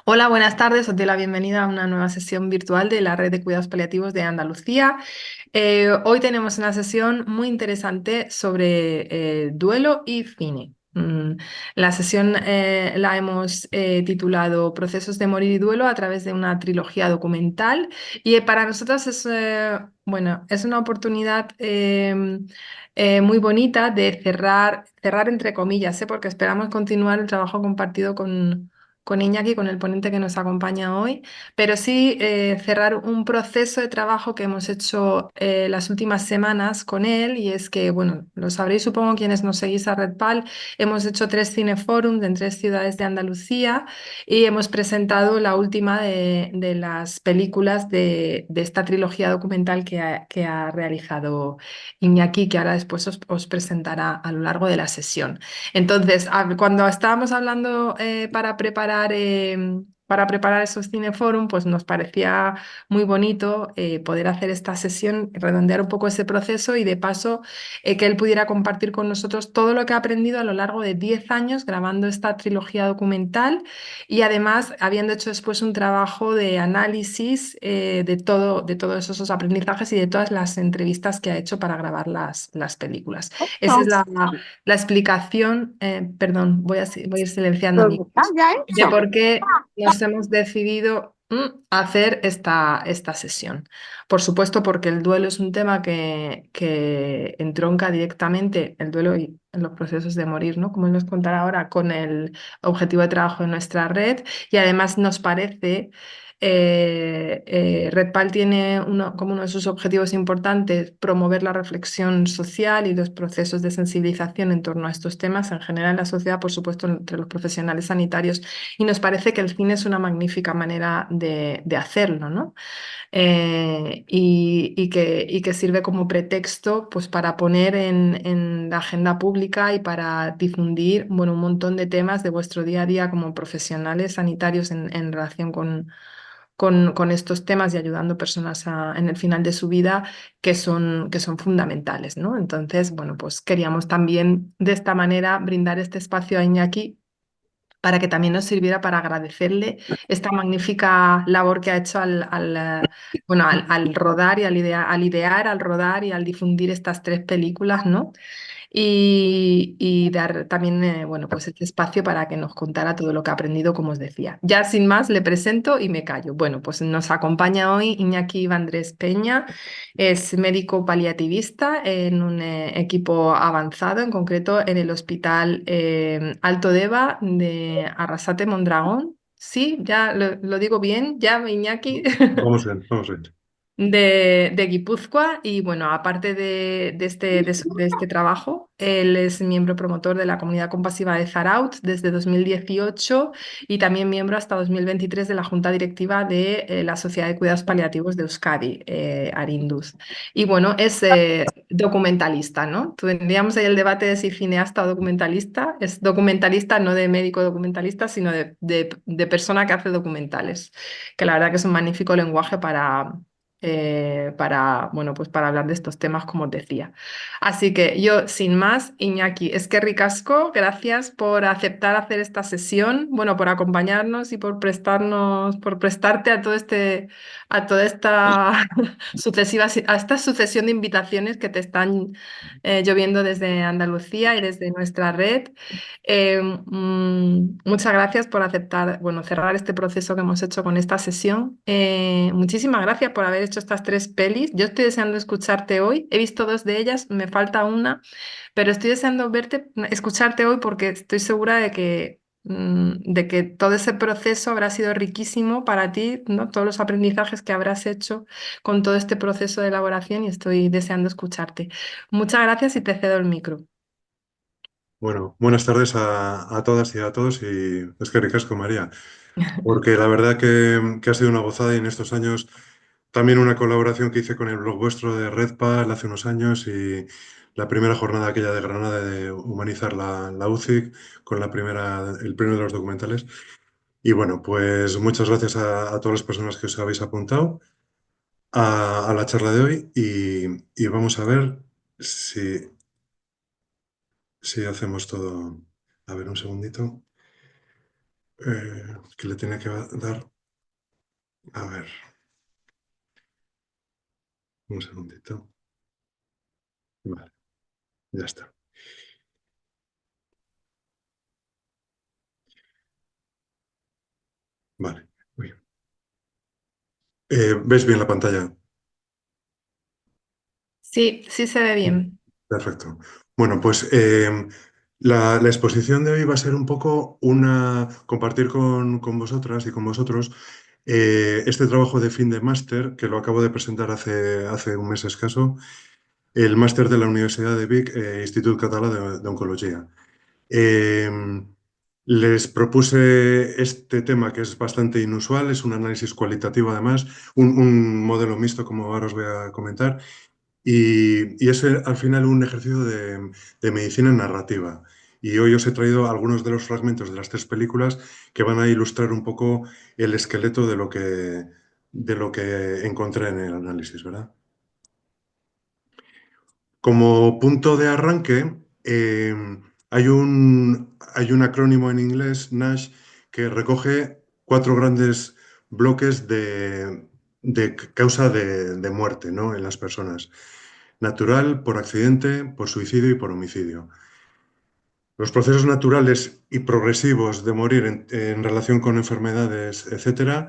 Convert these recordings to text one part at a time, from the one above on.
Hola, buenas tardes. Os doy la bienvenida a una nueva sesión virtual de la Red de Cuidados Paliativos de Andalucía. Hoy tenemos una sesión muy interesante sobre duelo y cine. La sesión la hemos titulado Procesos de morir y duelo a través de una trilogía documental y para nosotros es una oportunidad muy bonita de cerrar entre comillas, porque esperamos continuar el trabajo compartido con Iñaki, con el ponente que nos acompaña hoy, pero sí cerrar un proceso de trabajo que hemos hecho las últimas semanas con él, y es que, bueno, lo sabréis supongo quienes nos seguís a Redpal, hemos hecho 3 cineforums en 3 ciudades de Andalucía y hemos presentado la última de las películas de esta trilogía documental que ha realizado Iñaki, que ahora después os presentará a lo largo de la sesión. Entonces, cuando estábamos hablando para preparar esos cineforum, pues nos parecía muy bonito poder hacer esta sesión, redondear un poco ese proceso y de paso que él pudiera compartir con nosotros todo lo que ha aprendido a lo largo de 10 años grabando esta trilogía documental y además habiendo hecho después un trabajo de análisis de todos esos aprendizajes y de todas las entrevistas que ha hecho para grabar las películas. Esa es No, la explicación, perdón, voy a ir silenciando pero está micros, ya de hecho. por qué nos hemos decidido hacer esta sesión. Por supuesto, porque el duelo es un tema que entronca directamente, el duelo y los procesos de morir, ¿no? Como él nos contará ahora, con el objetivo de trabajo de nuestra red y además nos parece... Redpal tiene como uno de sus objetivos importantes promover la reflexión social y los procesos de sensibilización en torno a estos temas en general en la sociedad, por supuesto, entre los profesionales sanitarios, y nos parece que el cine es una magnífica manera de hacerlo, ¿no? Y que sirve como pretexto pues, para poner en la agenda pública y para difundir bueno, un montón de temas de vuestro día a día como profesionales sanitarios en relación con estos temas y ayudando personas en el final de su vida que son fundamentales, ¿no? Entonces, bueno, pues queríamos también de esta manera brindar este espacio a Iñaki para que también nos sirviera para agradecerle esta magnífica labor que ha hecho al rodar y al idear, al rodar y al difundir estas 3 películas, ¿no? Y dar también, bueno, pues este espacio para que nos contara todo lo que ha aprendido, como os decía. Ya sin más, le presento y me callo. Bueno, pues nos acompaña hoy Iñaki Vandrés Peña, es médico paliativista en un equipo avanzado, en concreto en el Hospital Alto Deva de Arrasate Mondragón. Sí, ya lo digo bien, ya Iñaki. Vamos bien, vamos bien. de Guipúzcoa y bueno, aparte de este trabajo, él es miembro promotor de la comunidad compasiva de Zarautz desde 2018 y también miembro hasta 2023 de la junta directiva de la Sociedad de Cuidados Paliativos de Euskadi, Arindus. Y bueno, es documentalista, ¿no? Tendríamos ahí el debate de si cineasta o documentalista. Es documentalista, no de médico documentalista, sino de persona que hace documentales, que la verdad que es un magnífico lenguaje bueno, pues para hablar de estos temas, como os decía. Así que yo, sin más, Iñaki, es que ricasco, gracias por aceptar hacer esta sesión, bueno, por acompañarnos y por prestarte a toda esta a esta sucesión de invitaciones que te están lloviendo desde Andalucía y desde nuestra red. Muchas gracias por aceptar, bueno, cerrar este proceso que hemos hecho con esta sesión. Muchísimas gracias por haber hecho estas 3 pelis. Yo estoy deseando escucharte hoy. He visto 2 de ellas, me falta una, pero estoy deseando escucharte hoy porque estoy segura de que todo ese proceso habrá sido riquísimo para ti, ¿no? Todos los aprendizajes que habrás hecho con todo este proceso de elaboración y estoy deseando escucharte. Muchas gracias y te cedo el micro. Bueno, buenas tardes a todas y a todos y es que ricasco, María, porque la verdad que ha sido una gozada y en estos años también una colaboración que hice con el blog vuestro de Redpal hace unos años y la primera jornada aquella de Granada de humanizar la UCI con el primero de los documentales. Y bueno, pues muchas gracias a todas las personas que os habéis apuntado a la charla de hoy y vamos a ver si, si hacemos todo. A ver, un segundito. que le tenía que dar. A ver, un segundito. Vale, ya está. Vale, muy bien. ¿Ves bien la pantalla? Sí, sí se ve bien. Perfecto. Bueno, pues la exposición de hoy va a ser un poco compartir con vosotras y con vosotros este trabajo de fin de máster, que lo acabo de presentar hace un mes escaso, el máster de la Universidad de Vic, Institut Català de Oncología. Eh, Les propuse este tema que es bastante inusual, es un análisis cualitativo además, un modelo mixto, como ahora os voy a comentar, y es al final un ejercicio de medicina narrativa. Y hoy os he traído algunos de los fragmentos de las 3 películas que van a ilustrar un poco el esqueleto de lo que encontré en el análisis, ¿verdad? Como punto de arranque, hay un acrónimo en inglés, NASH, que recoge 4 grandes bloques de causa de muerte, ¿no?, en las personas. Natural, por accidente, por suicidio y por homicidio. Los procesos naturales y progresivos de morir en relación con enfermedades, etcétera,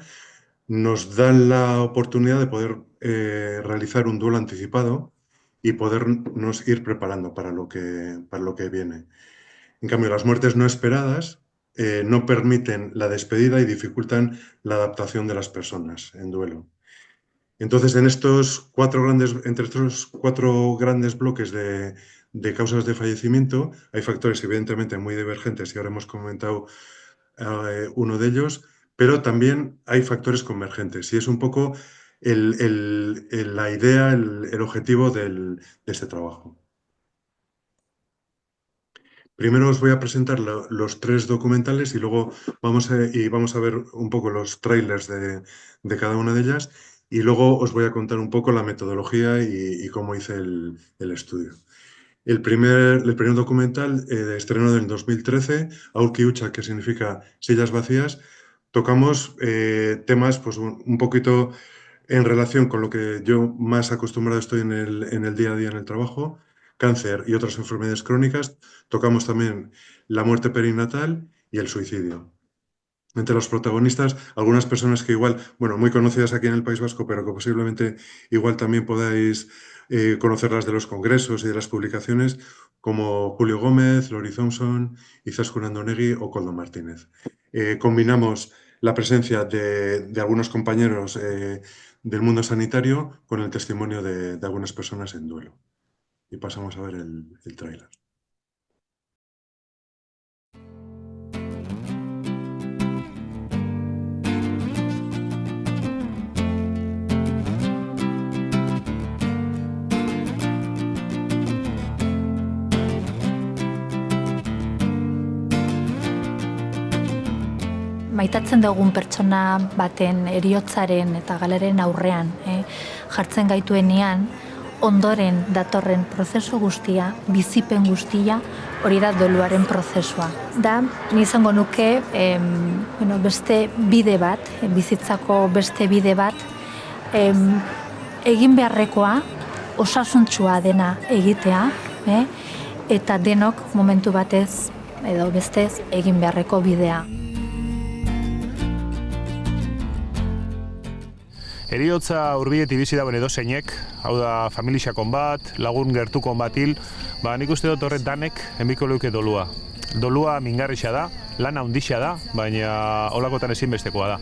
nos dan la oportunidad de poder realizar un duelo anticipado y podernos ir preparando para lo que viene. En cambio, las muertes no esperadas no permiten la despedida y dificultan la adaptación de las personas en duelo. Entonces, entre estos 4 grandes bloques de causas de fallecimiento, hay factores evidentemente muy divergentes y ahora hemos comentado uno de ellos, pero también hay factores convergentes y es un poco la idea, el objetivo de este trabajo. Primero os voy a presentar los 3 documentales y luego vamos a ver un poco los trailers de cada una de ellas y luego os voy a contar un poco la metodología y cómo hice el estudio. El primer documental, estrenado en 2013, Aulki Hutsak, que significa sillas vacías, tocamos temas pues, un poquito en relación con lo que yo más acostumbrado estoy en el día a día en el trabajo, cáncer y otras enfermedades crónicas. Tocamos también la muerte perinatal y el suicidio. Entre los protagonistas, algunas personas que igual, bueno, muy conocidas aquí en el País Vasco, pero que posiblemente igual también podáis conocerlas de los congresos y de las publicaciones, como Julio Gómez, Lori Thompson, Izaskun Andonegui o Koldo Martínez. Combinamos la presencia de algunos compañeros del mundo sanitario con el testimonio de algunas personas en duelo. Y pasamos a ver el tráiler. Maitatzen dugun pertsona baten heriotzaren eta galeren aurrean jartzen gaituenean, ondoren datorren prozesu guztia, bizipen guztia, hori da doluaren prozesua. Da, ni izango nuke beste bide bat, bizitzako beste bide bat, egin beharrekoa, osasuntsua dena egitea, eta denok momentu batez edo bestez egin beharreko bidea. Heriotza hurbiletik bizi dagoen edozeinek, hau da familixakon bat, lagun gertukon bat hil, nik uste dut horret danek enbiko leuke dolua. Dolua mingarrixa da, lana handixa da, baina holakotan ezinbestekoa da.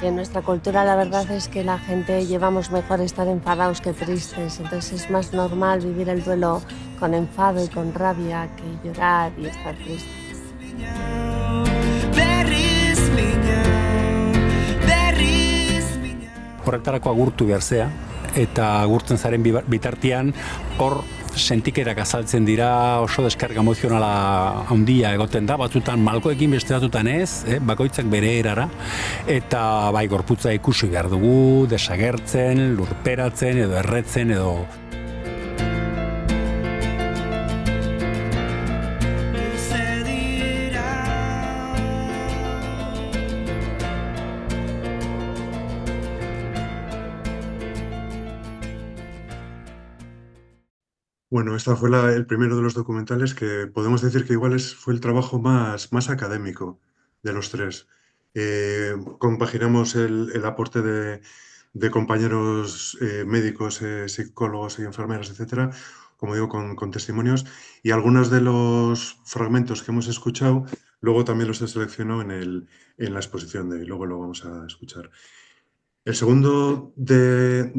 En nuestra cultura la verdad es que la gente llevamos mejor estar enfadados que tristes, entonces es más normal vivir el duelo con enfado y con rabia que llorar y estar triste. Horretarako agurtu behar zea, eta agurtzen zaren bitartean hor sentikerak azaltzen dira, oso deskarga emozionala handia egoten da, batzutan malkoekin beste batzutan ez, bakoitzak bere erara, eta bai gorputza ikusi behar dugu, desagertzen, lurperatzen edo erretzen edo. Bueno, esta fue el primero de los documentales que podemos decir que igual fue el trabajo más académico de los tres. Compaginamos el aporte de compañeros médicos, psicólogos y enfermeras, etcétera, como digo, con testimonios, y algunos de los fragmentos que hemos escuchado, luego también los he seleccionado en la exposición de hoy, luego lo vamos a escuchar. El segundo de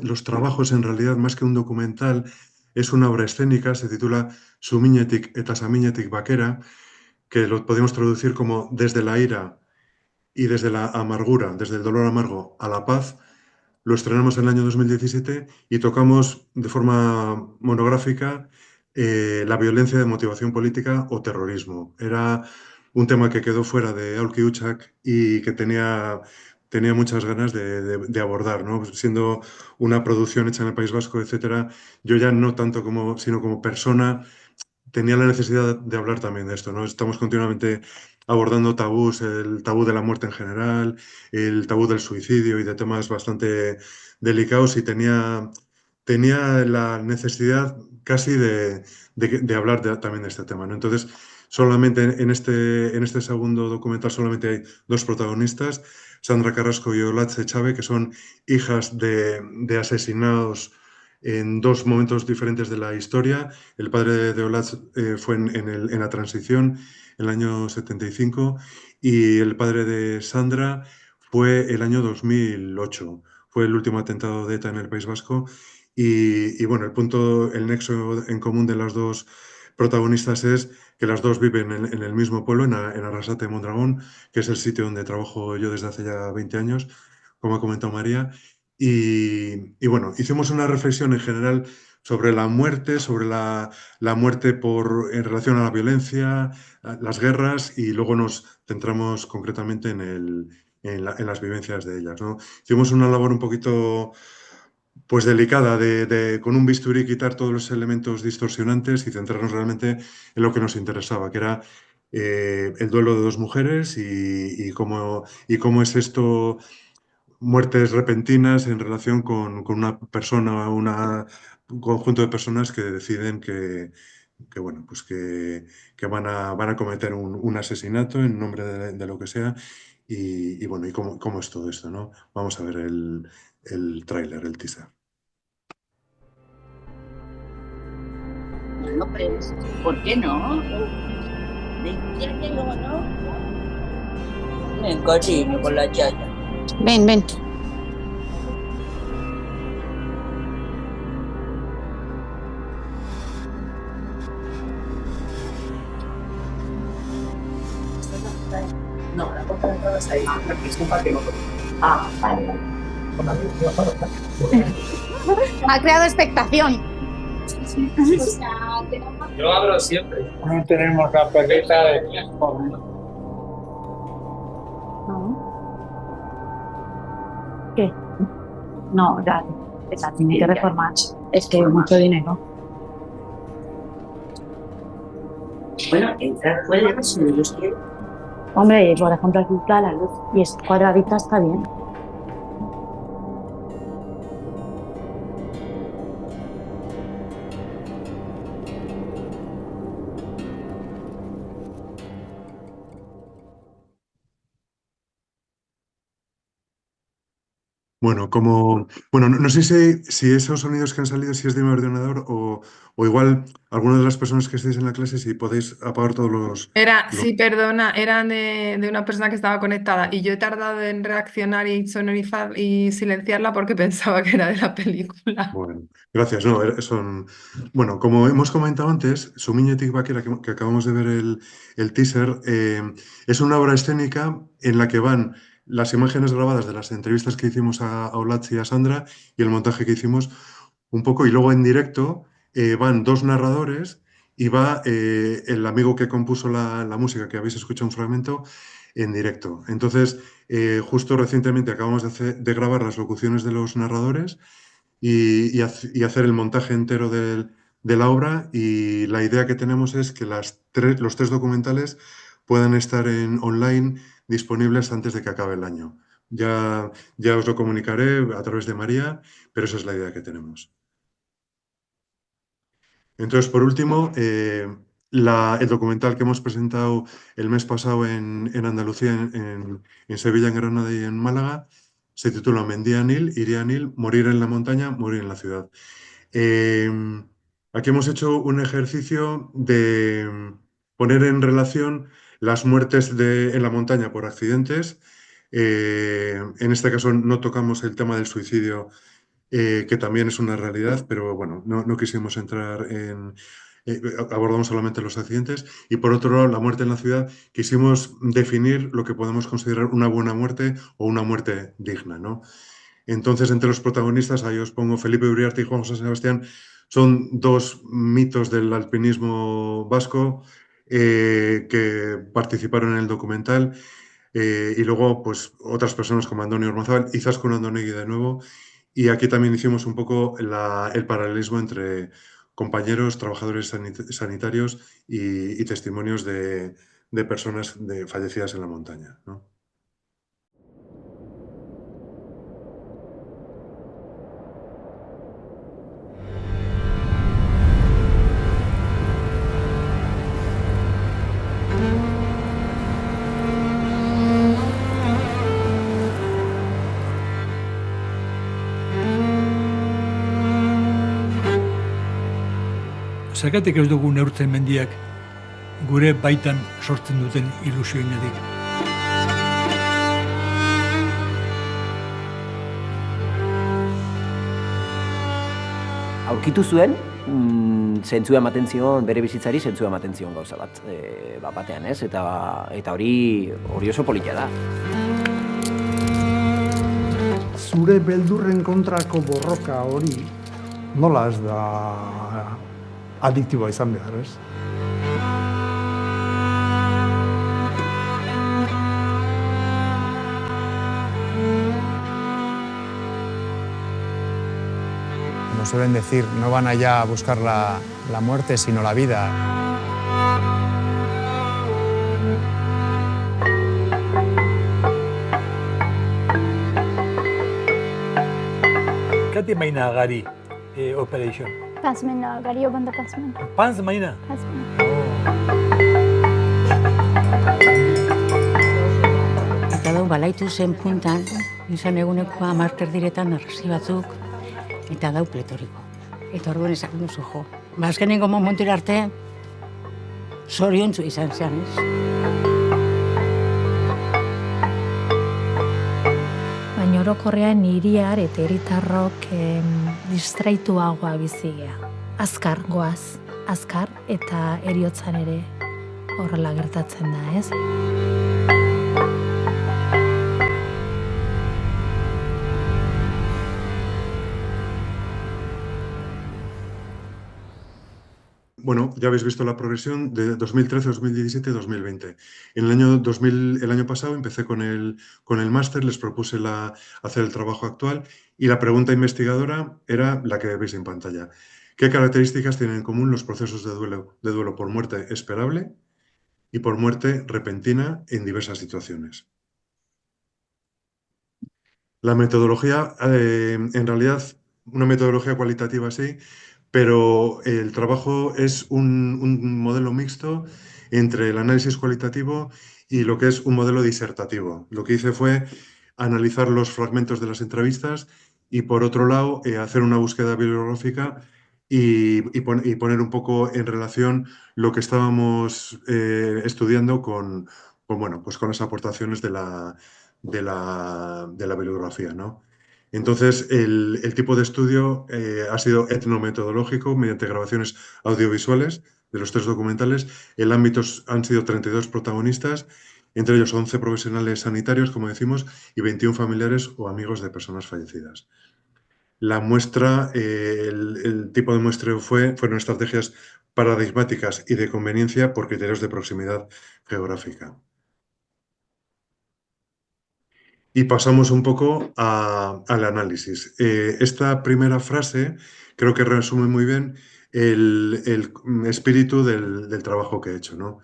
los trabajos, en realidad, más que un documental, es una obra escénica, se titula Sumiñetik eta Samiñetik Bakera, que lo podemos traducir como desde la ira y desde la amargura, desde el dolor amargo a la paz. Lo estrenamos en el año 2017 y tocamos de forma monográfica la violencia de motivación política o terrorismo. Era un tema que quedó fuera de Aulki Uchak y que tenía muchas ganas de abordar, ¿no? Siendo una producción hecha en el País Vasco, etcétera, yo ya no tanto sino como persona tenía la necesidad de hablar también de esto, ¿no? Estamos continuamente abordando tabús, el tabú de la muerte en general, el tabú del suicidio y de temas bastante delicados y tenía la necesidad casi de hablar también de este tema, ¿no? Entonces, solamente en este segundo documental solamente hay dos protagonistas, Sandra Carrasco y Olatze Chave, que son hijas de asesinados en dos momentos diferentes de la historia. El padre de Olatz fue en la transición, en el año 75, y el padre de Sandra fue el año 2008. Fue el último atentado de ETA en el País Vasco. Y bueno, el nexo en común de las dos protagonistas es que las dos viven en el mismo pueblo, en Arrasate de Mondragón, que es el sitio donde trabajo yo desde hace ya 20 años, como ha comentado María. Y bueno, hicimos una reflexión en general sobre la muerte, sobre la muerte en relación a la violencia, a las guerras, y luego nos centramos concretamente en las vivencias de ellas, ¿no? Hicimos una labor un poquito pues delicada con un bisturí quitar todos los elementos distorsionantes y centrarnos realmente en lo que nos interesaba, que era el duelo de dos mujeres y cómo es esto, muertes repentinas en relación con una persona, un conjunto de personas que deciden bueno, pues que van a cometer un asesinato en nombre de lo que sea. Y bueno, y cómo es todo esto, ¿no? Vamos a ver el tráiler, el teaser. Bueno, pues, ¿por qué no? Decía que luego no. Ven, cariño, con la yaya. Ven, ven. No, la puerta de entrada está ahí. Es un parque no. Ah, vale. Ha creado expectación. Yo abro siempre. No tenemos la perrita de tiempo. ¿Qué? No, ya, esa tiene que reformar. Es que mucho dinero. Bueno, entrar puede, si no los quiere. Hombre, por ejemplo, aquí está la luz y es cuadradita, está bien. Bueno, no sé si esos sonidos que han salido, si es de mi ordenador o igual alguna de las personas que estéis en la clase, si podéis apagar todos Sí, perdona, eran de una persona que estaba conectada y yo he tardado en reaccionar y sonorizar y silenciarla porque pensaba que era de la película. Bueno, gracias. No, bueno, como hemos comentado antes, Sumiñetik Bakera, que acabamos de ver el teaser, es una obra escénica en la que van las imágenes grabadas de las entrevistas que hicimos a Olatz y a Sandra y el montaje que hicimos un poco, y luego en directo van dos narradores y va el amigo que compuso la música, que habéis escuchado un fragmento, en directo. Entonces, justo recientemente acabamos de grabar las locuciones de los narradores y hacer el montaje entero de la obra, y la idea que tenemos es que los tres documentales puedan estar online disponibles antes de que acabe el año. Ya os lo comunicaré a través de María, pero esa es la idea que tenemos. Entonces, por último, el documental que hemos presentado el mes pasado en Andalucía, en Sevilla, en Granada y en Málaga, se titula Mendía Nil, Iría Nil, morir en la montaña, morir en la ciudad. Eh, Aquí hemos hecho un ejercicio de poner en relación las muertes en la montaña por accidentes. En este caso no tocamos el tema del suicidio, que también es una realidad, pero bueno, no quisimos entrar en... abordamos solamente los accidentes. Y por otro lado, la muerte en la ciudad, quisimos definir lo que podemos considerar una buena muerte o una muerte digna, ¿no? Entonces, entre los protagonistas, ahí os pongo Felipe Uriarte y Juan José Sebastián, son dos mitos del alpinismo vasco que participaron en el documental. Y luego, pues, otras personas como Antonio Ormazábal y Zaskun Andonegui de nuevo. Y aquí también hicimos un poco el paralelismo entre compañeros, trabajadores sanitarios y testimonios de personas fallecidas en la montaña, ¿no? Zergatik ez dugu neurtzen mendiak gure baitan sortzen duten ilusioengatik. Aurkitu zuen, zentzua ematen zion, bere bizitzari zentzua ematen zion gauza bat, batean, ez? Eta hori oso polita da. Zure beldurren kontrako borroka hori nola ez da adiktiboa izan behar, ez? Como suelen decir, no van allá a buscar la muerte, sino la vida. Kati maina gari operation. Pazmen, gari obanda pazmen. Panz maina? Pazmen. Eta dau, balaitu zen puntan, izan egunekoa marter diretan arrasi batzuk, eta dau pletoriko. Eta orduan esak duzu jo. Azkenengo momentura arte, zoriontzu izan zean, ez? Baina orokorrean hiriar eta hiritarrok distraituagoa bizigea. Azkar goaz, azkar eta heriotzan ere horrela gertatzen da, ez? Bueno, ya habéis visto la progresión de 2013, 2017 y 2020. En el año 2000, el año pasado empecé con el máster, les propuse hacer el trabajo actual y la pregunta investigadora era la que veis en pantalla. ¿Qué características tienen en común los procesos de duelo por muerte esperable y por muerte repentina en diversas situaciones? La metodología, en realidad, una metodología cualitativa sí, pero el trabajo es un modelo mixto entre el análisis cualitativo y lo que es un modelo disertativo. Lo que hice fue analizar los fragmentos de las entrevistas y, por otro lado, hacer una búsqueda bibliográfica y poner un poco en relación lo que estábamos estudiando con las aportaciones de la bibliografía, ¿no? Entonces, el tipo de estudio ha sido etnometodológico mediante grabaciones audiovisuales de los 3 documentales. El ámbito han sido 32 protagonistas, entre ellos 11 profesionales sanitarios, como decimos, y 21 familiares o amigos de personas fallecidas. La muestra, el tipo de muestreo fueron estrategias paradigmáticas y de conveniencia por criterios de proximidad geográfica. Y pasamos un poco al análisis. Esta primera frase creo que resume muy bien el espíritu del trabajo que he hecho, ¿no?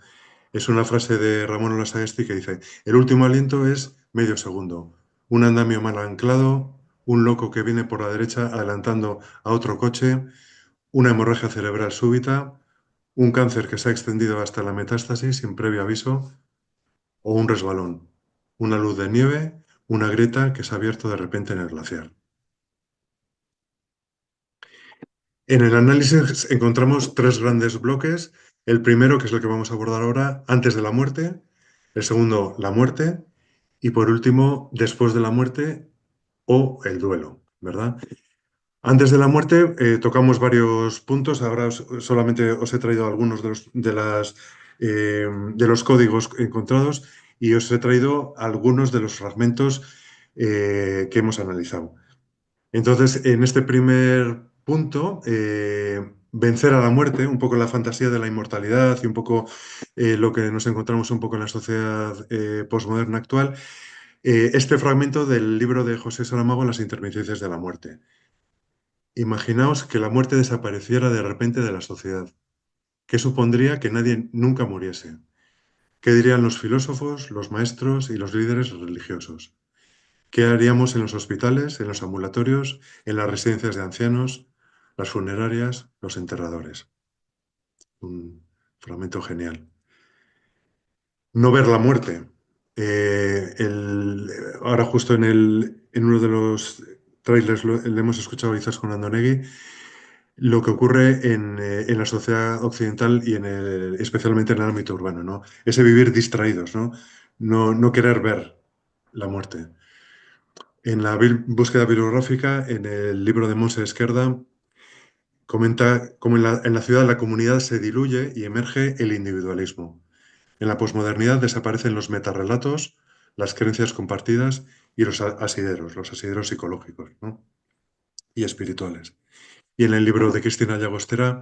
Es una frase de Ramón Olasagesti que dice: el último aliento es medio segundo, un andamio mal anclado, un loco que viene por la derecha adelantando a otro coche, una hemorragia cerebral súbita, un cáncer que se ha extendido hasta la metástasis sin previo aviso, o un resbalón, una luz de nieve, una grieta que se ha abierto de repente en el glaciar. En el análisis encontramos tres grandes bloques. El primero, que es el que vamos a abordar ahora, antes de la muerte. El segundo, la muerte. Y por último, después de la muerte o el duelo, ¿verdad? Antes de la muerte tocamos varios puntos. Ahora solamente os he traído algunos de los códigos encontrados y os he traído algunos de los fragmentos que hemos analizado. Entonces, en este primer punto, vencer a la muerte, un poco la fantasía de la inmortalidad y un poco lo que nos encontramos un poco en la sociedad posmoderna actual, este fragmento del libro de José Saramago, Las intermitencias de la muerte. Imaginaos que la muerte desapareciera de repente de la sociedad. ¿Qué supondría que nadie nunca muriese? ¿Qué dirían los filósofos, los maestros y los líderes religiosos? ¿Qué haríamos en los hospitales, en los ambulatorios, en las residencias de ancianos, las funerarias, los enterradores? Un fragmento genial. No ver la muerte. Ahora justo en uno de los trailers le hemos escuchado quizás con Andonegui, lo que ocurre en la sociedad occidental y especialmente en el ámbito urbano, ¿no? Ese vivir distraídos, ¿no? No querer ver la muerte. En la búsqueda bibliográfica, en el libro de Montse Esquerda, comenta cómo en la ciudad la comunidad se diluye y emerge el individualismo. En la posmodernidad desaparecen los metarrelatos, las creencias compartidas y los asideros psicológicos, ¿no? Y espirituales. Y en el libro de Cristina Llagostera,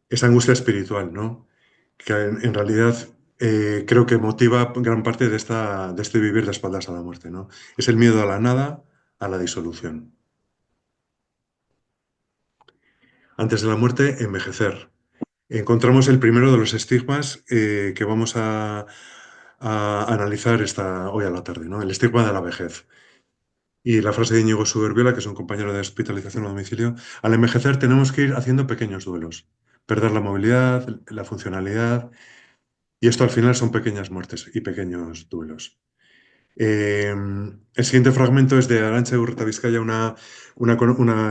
esa angustia espiritual, ¿no? Que en realidad creo que motiva gran parte de este vivir de espaldas a la muerte, ¿no? Es el miedo a la nada, a la disolución. Antes de la muerte, envejecer. Encontramos el primero de los estigmas que vamos a analizar hoy a la tarde, ¿no? El estigma de la vejez. Y la frase de Íñigo Suberbiola, que es un compañero de hospitalización a domicilio: al envejecer tenemos que ir haciendo pequeños duelos, perder la movilidad, la funcionalidad, y esto al final son pequeñas muertes y pequeños duelos. El siguiente fragmento es de Arantxa Urretavizkaia, una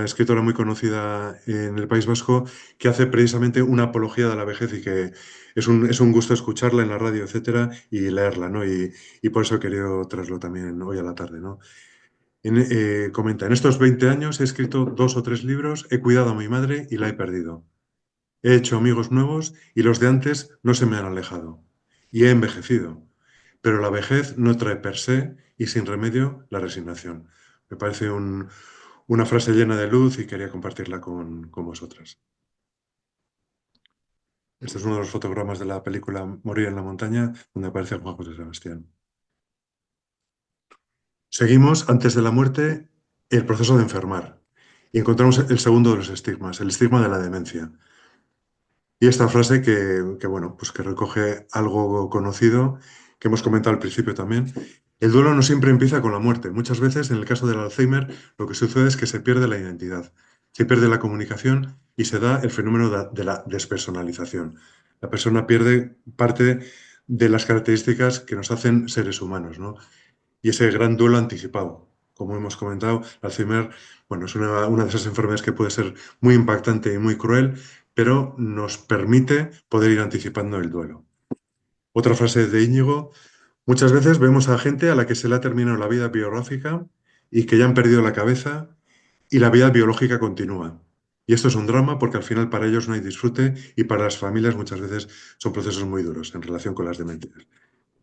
escritora muy conocida en el País Vasco, que hace precisamente una apología de la vejez y que es un gusto escucharla en la radio, etcétera, y leerla, ¿no? Y por eso he querido traerlo también hoy a la tarde, ¿no? Comenta: en estos 20 años he escrito 2 o 3 libros, he cuidado a mi madre y la he perdido. He hecho amigos nuevos y los de antes no se me han alejado. Y he envejecido. Pero la vejez no trae per se y sin remedio la resignación. Me parece una frase llena de luz y quería compartirla con vosotras. Este es uno de los fotogramas de la película Morir en la montaña, donde aparece Juan José Sebastián. Seguimos, antes de la muerte, el proceso de enfermar. Y encontramos el segundo de los estigmas, el estigma de la demencia. Y esta frase pues que recoge algo conocido, que hemos comentado al principio también. El duelo no siempre empieza con la muerte. Muchas veces, en el caso del Alzheimer, lo que sucede es que se pierde la identidad, se pierde la comunicación y se da el fenómeno de la despersonalización. La persona pierde parte de las características que nos hacen seres humanos, ¿no? Y ese gran duelo anticipado. Como hemos comentado, el Alzheimer, bueno, es una de esas enfermedades que puede ser muy impactante y muy cruel, pero nos permite poder ir anticipando el duelo. Otra frase de Íñigo: muchas veces vemos a gente a la que se le ha terminado la vida biográfica y que ya han perdido la cabeza y la vida biológica continúa. Y esto es un drama porque al final para ellos no hay disfrute y para las familias muchas veces son procesos muy duros en relación con las demencias.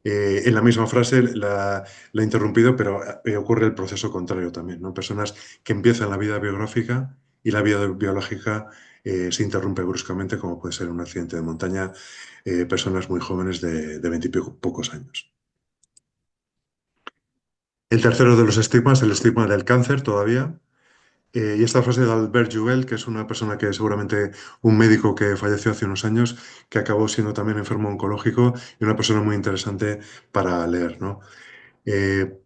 En la misma frase la he interrumpido, pero ocurre el proceso contrario también, ¿no? Personas que empiezan la vida biográfica y la vida biológica se interrumpe bruscamente, como puede ser un accidente de montaña, personas muy jóvenes de 20 y pocos años. El tercero de los estigmas, el estigma del cáncer todavía. Y esta frase de Albert Joubel, que es una persona que seguramente un médico que falleció hace unos años, que acabó siendo también enfermo oncológico y una persona muy interesante para leer, ¿no?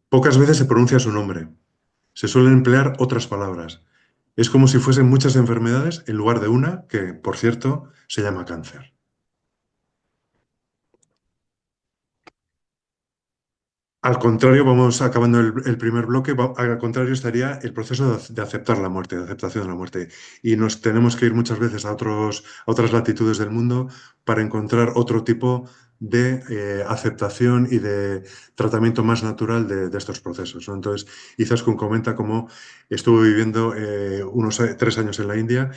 Pocas veces se pronuncia su nombre. Se suelen emplear otras palabras. Es como si fuesen muchas enfermedades en lugar de una, que, por cierto, se llama cáncer. Al contrario, vamos acabando el primer bloque, al contrario estaría el proceso de aceptar la muerte, de aceptación de la muerte. Y nos tenemos que ir muchas veces a otras latitudes del mundo para encontrar otro tipo de aceptación y de tratamiento más natural de estos procesos, ¿no? Entonces, Izaskun comenta cómo estuvo viviendo unos 3 años en la India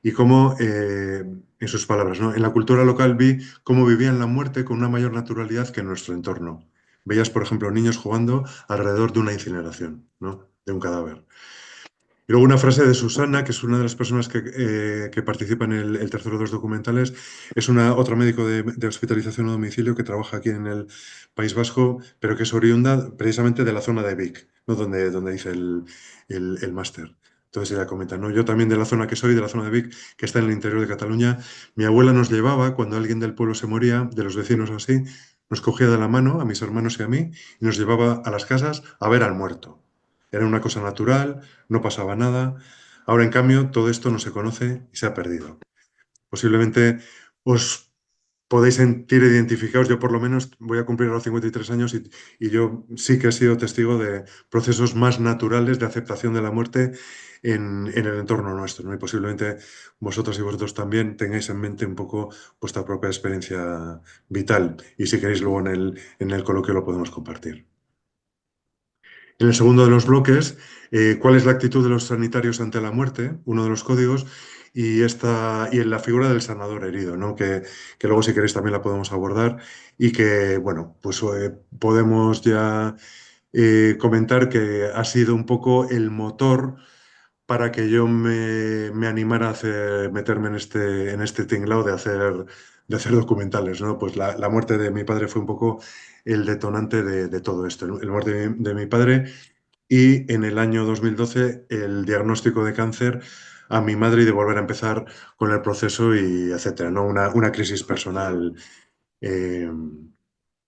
y cómo, en sus palabras, ¿no? En la cultura local vi cómo vivían la muerte con una mayor naturalidad que en nuestro entorno. Veías, por ejemplo, niños jugando alrededor de una incineración, ¿no? De un cadáver. Y luego una frase de Susana, que es una de las personas que participa en el tercero de los documentales, es otro médico de hospitalización a domicilio que trabaja aquí en el País Vasco, pero que es oriunda precisamente de la zona de Vic, ¿no? Donde hice el máster. Entonces ella comenta, ¿no? Yo también de la zona que soy, de la zona de Vic, que está en el interior de Cataluña, mi abuela nos llevaba, cuando alguien del pueblo se moría, de los vecinos así, nos cogía de la mano, a mis hermanos y a mí, y nos llevaba a las casas a ver al muerto. Era una cosa natural, no pasaba nada. Ahora, en cambio, todo esto no se conoce y se ha perdido. Posiblemente os podéis sentir identificados. Yo, por lo menos, voy a cumplir los 53 años y yo sí que he sido testigo de procesos más naturales de aceptación de la muerte en el entorno nuestro, ¿no? Y posiblemente vosotros y vosotros también tengáis en mente un poco vuestra propia experiencia vital. Y si queréis, luego en el coloquio lo podemos compartir. En el segundo de los bloques, ¿cuál es la actitud de los sanitarios ante la muerte? Uno de los códigos. Y en la figura del sanador herido, ¿no? Que luego, si queréis, también la podemos abordar y que, bueno, pues podemos ya comentar que ha sido un poco el motor para que yo me animara a meterme en este tinglao de hacer documentales, ¿no? Pues la muerte de mi padre fue un poco el detonante de todo esto, ¿no? La muerte de mi padre y en el año 2012 el diagnóstico de cáncer a mi madre y de volver a empezar con el proceso y etcétera, ¿no? Una crisis personal eh,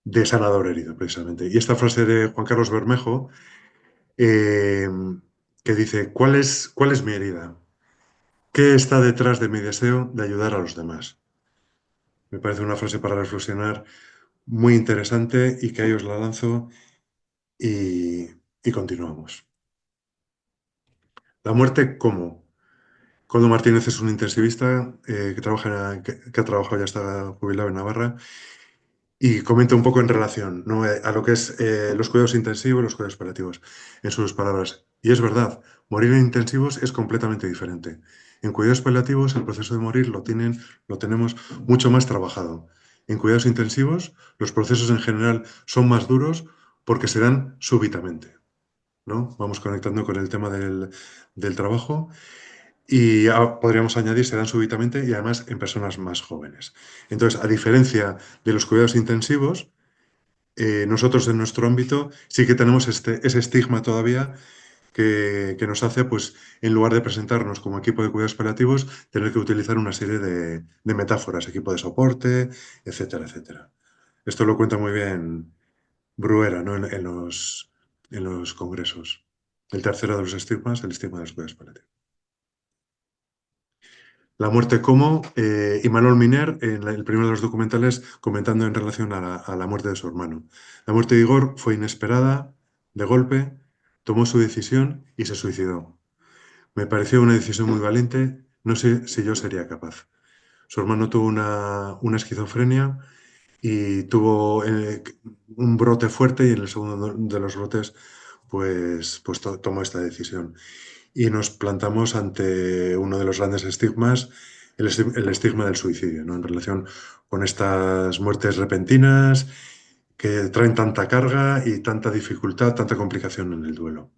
de sanador herido, precisamente. Y esta frase de Juan Carlos Bermejo, eh, que dice, ¿cuál es mi herida? ¿Qué está detrás de mi deseo de ayudar a los demás? Me parece una frase para reflexionar muy interesante y que ahí os la lanzo y continuamos. La muerte, ¿cómo? Coldo Martínez es un intensivista que ha trabajado, ya está jubilado en Navarra, y comenta un poco en relación, ¿no? A lo que es los cuidados intensivos y los cuidados paliativos, en sus palabras. Y es verdad, morir en intensivos es completamente diferente. En cuidados paliativos el proceso de morir lo tenemos mucho más trabajado. En cuidados intensivos los procesos en general son más duros porque se dan súbitamente, ¿no? Vamos conectando con el tema del trabajo. Y podríamos añadir, se dan súbitamente y además en personas más jóvenes. Entonces, a diferencia de los cuidados intensivos, nosotros en nuestro ámbito sí que tenemos ese estigma todavía que nos hace, pues, en lugar de presentarnos como equipo de cuidados paliativos, tener que utilizar una serie de metáforas, equipo de soporte, etcétera, etcétera. Esto lo cuenta muy bien Bruera, ¿no? en los congresos. El tercero de los estigmas, el estigma de los cuidados paliativos. La muerte como, y Manuel Miner, en el primero de los documentales, comentando en relación a la muerte de su hermano. La muerte de Igor fue inesperada, de golpe, tomó su decisión y se suicidó. Me pareció una decisión muy valiente, no sé si yo sería capaz. Su hermano tuvo una esquizofrenia y tuvo un brote fuerte y en el segundo de los brotes pues tomó esta decisión. Y nos plantamos ante uno de los grandes estigmas, el estigma del suicidio, ¿no? En relación con estas muertes repentinas que traen tanta carga y tanta dificultad, tanta complicación en el duelo.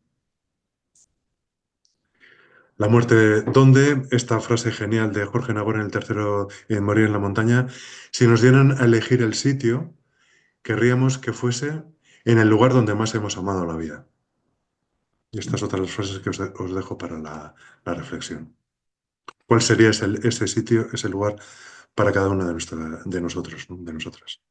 La muerte, ¿dónde? Esta frase genial de Jorge Nagore en el tercero, en Morir en la montaña. Si nos dieran a elegir el sitio, querríamos que fuese en el lugar donde más hemos amado la vida. Y estas son otras frases que os dejo para la reflexión. ¿Cuál sería ese sitio, ese lugar para cada una de nosotros, ¿no? De nosotras?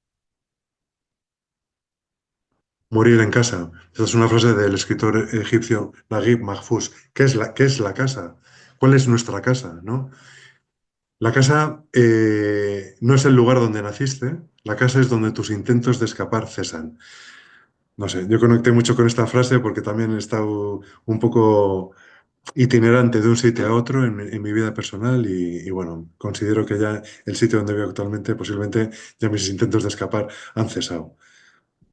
Morir en casa. Esta es una frase del escritor egipcio Naguib Mahfouz. ¿Qué es la casa? ¿Cuál es nuestra casa, ¿no? La casa no es el lugar donde naciste, la casa es donde tus intentos de escapar cesan. No sé, yo conecté mucho con esta frase porque también he estado un poco itinerante de un sitio a otro en mi vida personal y bueno, considero que ya el sitio donde vivo actualmente, posiblemente ya mis intentos de escapar han cesado.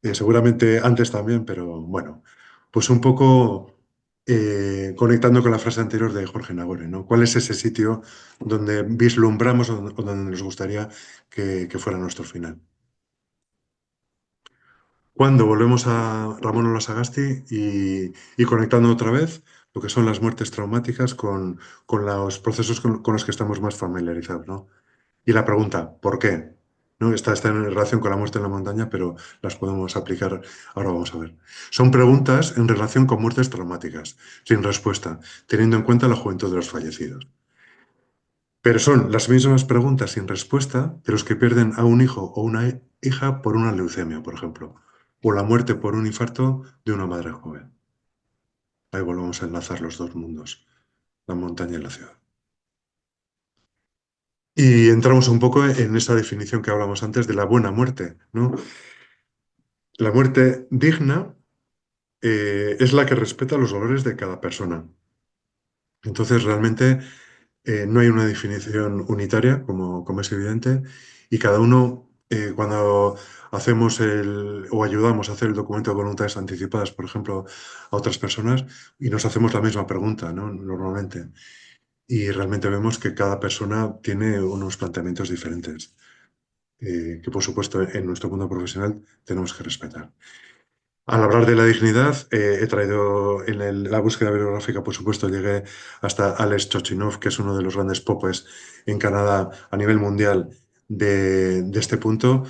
Seguramente antes también, pero bueno, pues un poco conectando con la frase anterior de Jorge Nagore, ¿no? ¿Cuál es ese sitio donde vislumbramos o donde nos gustaría que fuera nuestro final? Cuando volvemos a Ramón Olasagasti y conectando otra vez lo que son las muertes traumáticas con los procesos con los que estamos más familiarizados, ¿no? Y la pregunta, ¿por qué? ¿No? Está en relación con la muerte en la montaña, pero las podemos aplicar, ahora vamos a ver. Son preguntas en relación con muertes traumáticas, sin respuesta, teniendo en cuenta la juventud de los fallecidos. Pero son las mismas preguntas sin respuesta de los que pierden a un hijo o una hija por una leucemia, por ejemplo, o la muerte por un infarto de una madre joven. Ahí volvemos a enlazar los dos mundos, la montaña y la ciudad. Y entramos un poco en esa definición que hablamos antes de la buena muerte, ¿no? La muerte digna es la que respeta los valores de cada persona. Entonces, realmente no hay una definición unitaria, como es evidente, y cada uno, cuando hacemos o ayudamos a hacer el documento de voluntades anticipadas, por ejemplo, a otras personas, y nos hacemos la misma pregunta, ¿no? Normalmente. Y realmente vemos que cada persona tiene unos planteamientos diferentes, que por supuesto en nuestro mundo profesional tenemos que respetar. Al hablar de la dignidad, he traído en la búsqueda bibliográfica, por supuesto, llegué hasta Alex Chochinov, que es uno de los grandes popes en Canadá a nivel mundial de este punto,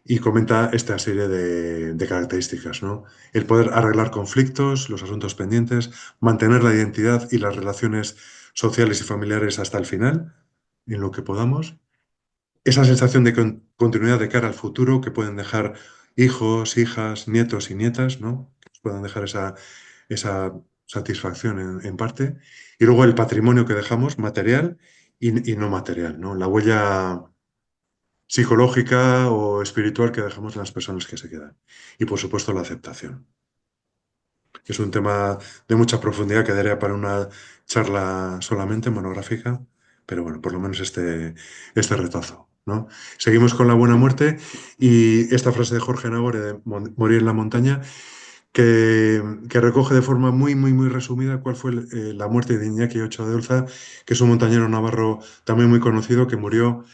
y comenta esta serie de características, ¿no? El poder arreglar conflictos, los asuntos pendientes, mantener la identidad y las relaciones sociales y familiares hasta el final, en lo que podamos. Esa sensación de continuidad de cara al futuro que pueden dejar hijos, hijas, nietos y nietas, ¿no? Que nos puedan dejar esa satisfacción en parte. Y luego el patrimonio que dejamos, material y no material, ¿no? La huella psicológica o espiritual que dejamos en las personas que se quedan. Y por supuesto la aceptación. Es un tema de mucha profundidad que daría para una charla solamente monográfica, pero bueno, por lo menos este retazo, ¿no? Seguimos con la buena muerte y esta frase de Jorge Nagore de Morir en la montaña, que recoge de forma muy, muy, muy resumida cuál fue la muerte de Iñaki Ochoa de Olza, que es un montañero navarro también muy conocido, que murió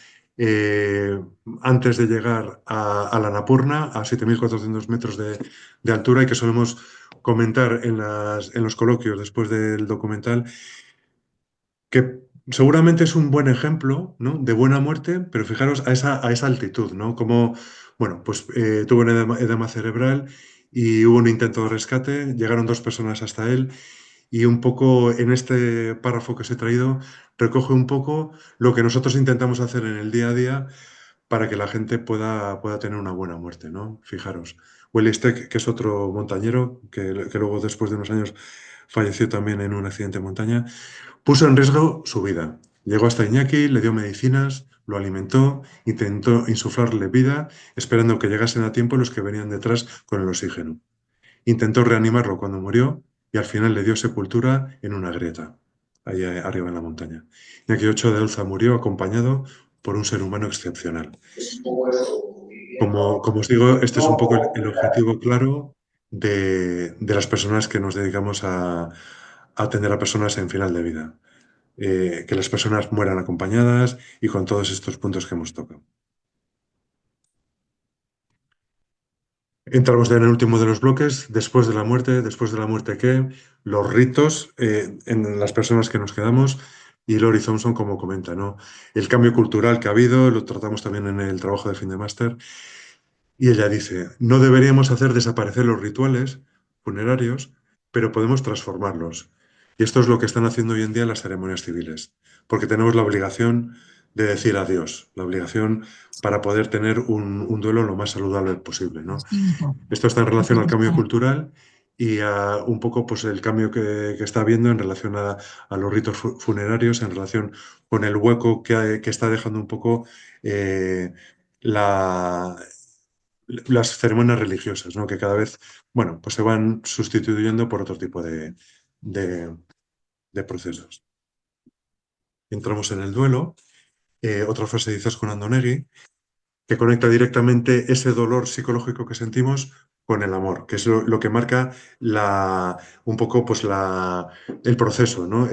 antes de llegar a la Annapurna, a 7.400 metros de altura, y que solemos comentar en los coloquios después del documental, que seguramente es un buen ejemplo, ¿no?, de buena muerte, pero fijaros a esa altitud, ¿no? Como, bueno, pues tuvo un edema cerebral y hubo un intento de rescate, llegaron 2 personas hasta él y un poco en este párrafo que os he traído recoge un poco lo que nosotros intentamos hacer en el día a día para que la gente pueda tener una buena muerte, ¿no? Fijaros. Willy Steck, que es otro montañero, que luego después de unos años falleció también en un accidente de montaña, puso en riesgo su vida. Llegó hasta Iñaki, le dio medicinas, lo alimentó, intentó insuflarle vida, esperando que llegasen a tiempo los que venían detrás con el oxígeno. Intentó reanimarlo cuando murió y al final le dio sepultura en una grieta, ahí arriba en la montaña. Iñaki Ochoa de Olza murió acompañado por un ser humano excepcional. Como os digo, este es un poco el objetivo claro de las personas que nos dedicamos a atender a personas en final de vida. Que las personas mueran acompañadas y con todos estos puntos que hemos tocado. Entramos ya en el último de los bloques, después de la muerte ¿qué? Los ritos en las personas que nos quedamos, y Lori Thompson, como comenta, ¿no? El cambio cultural que ha habido, lo tratamos también en el trabajo de fin de máster, y ella dice, no deberíamos hacer desaparecer los rituales funerarios, pero podemos transformarlos. Y esto es lo que están haciendo hoy en día las ceremonias civiles, porque tenemos la obligación de decir adiós, la obligación para poder tener un duelo lo más saludable posible, ¿no? Esto está en relación al cambio cultural y a un poco pues, el cambio que está habiendo en relación a los ritos funerarios, en relación con el hueco que está dejando un poco las ceremonias religiosas, ¿no? Que cada vez, bueno, pues se van sustituyendo por otro tipo de procesos. Entramos en el duelo. Otra frase de Izaskun Andonegui, que conecta directamente ese dolor psicológico que sentimos con el amor, que es lo que marca un poco pues el proceso, ¿no?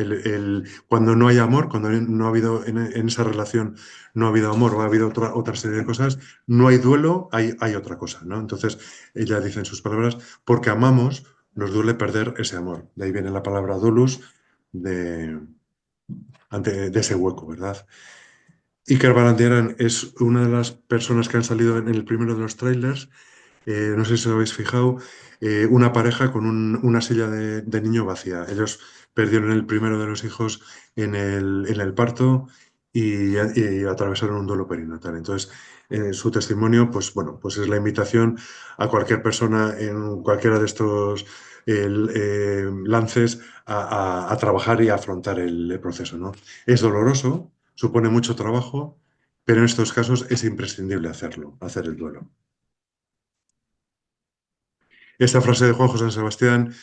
Cuando no hay amor, cuando no ha habido en esa relación no ha habido amor o ha habido otra serie de cosas, no hay duelo, hay otra cosa, ¿no? Entonces ella dice en sus palabras, porque amamos, nos duele perder ese amor. De ahí viene la palabra dolus de ese hueco, ¿verdad? Iker Barandiaran es una de las personas que han salido en el primero de los trailers. No sé si os habéis fijado, una pareja con una silla de niño vacía. Ellos perdieron el primero de los hijos en el parto y atravesaron un duelo perinatal. Entonces, su testimonio, pues bueno, pues es la invitación a cualquier persona en cualquiera de estos lances a trabajar y a afrontar el proceso, ¿no? Es doloroso, supone mucho trabajo, pero en estos casos es imprescindible hacerlo, hacer el duelo. Esta frase de Juanjo San Sebastián,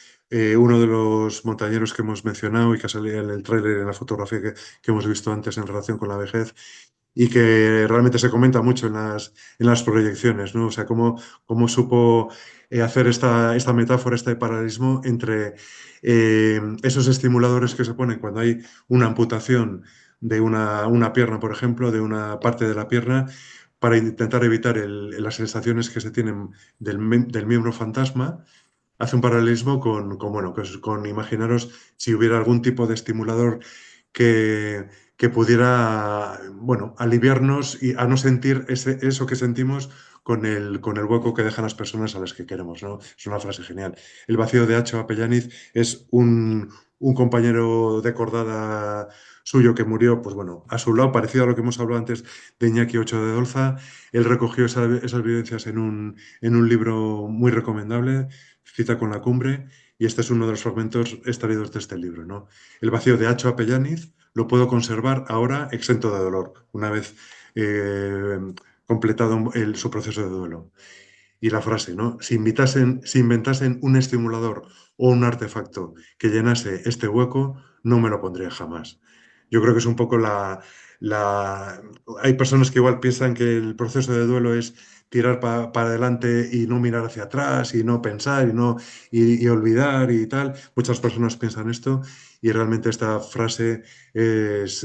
uno de los montañeros que hemos mencionado y que ha salido en el tráiler, en la fotografía que hemos visto antes en relación con la vejez, y que realmente se comenta mucho en las proyecciones, ¿no? O sea, cómo supo hacer esta metáfora, este paralelismo entre esos estimuladores que se ponen cuando hay una amputación de una pierna, por ejemplo, de una parte de la pierna, para intentar evitar las sensaciones que se tienen del miembro fantasma. Hace un paralelismo con imaginaros si hubiera algún tipo de estimulador que pudiera, bueno, aliviarnos y a no sentir eso que sentimos con el hueco que dejan las personas a las que queremos, ¿no? Es una frase genial. El vacío de Acho Apellaniz es un compañero de cordada suyo que murió, pues bueno, a su lado, parecido a lo que hemos hablado antes de Iñaki Ocho de Dolza. Él recogió esas vivencias en un libro muy recomendable, Cita con la cumbre, y este es uno de los fragmentos extraídos de este libro, ¿no? El vacío de Acho Apellaniz lo puedo conservar ahora exento de dolor, una vez completado su proceso de duelo. Y la frase, ¿no? Si inventasen un estimulador o un artefacto que llenase este hueco, no me lo pondría jamás. Yo creo que es un poco hay personas que igual piensan que el proceso de duelo es tirar para adelante y no mirar hacia atrás y no pensar y olvidar y tal. Muchas personas piensan esto y realmente esta frase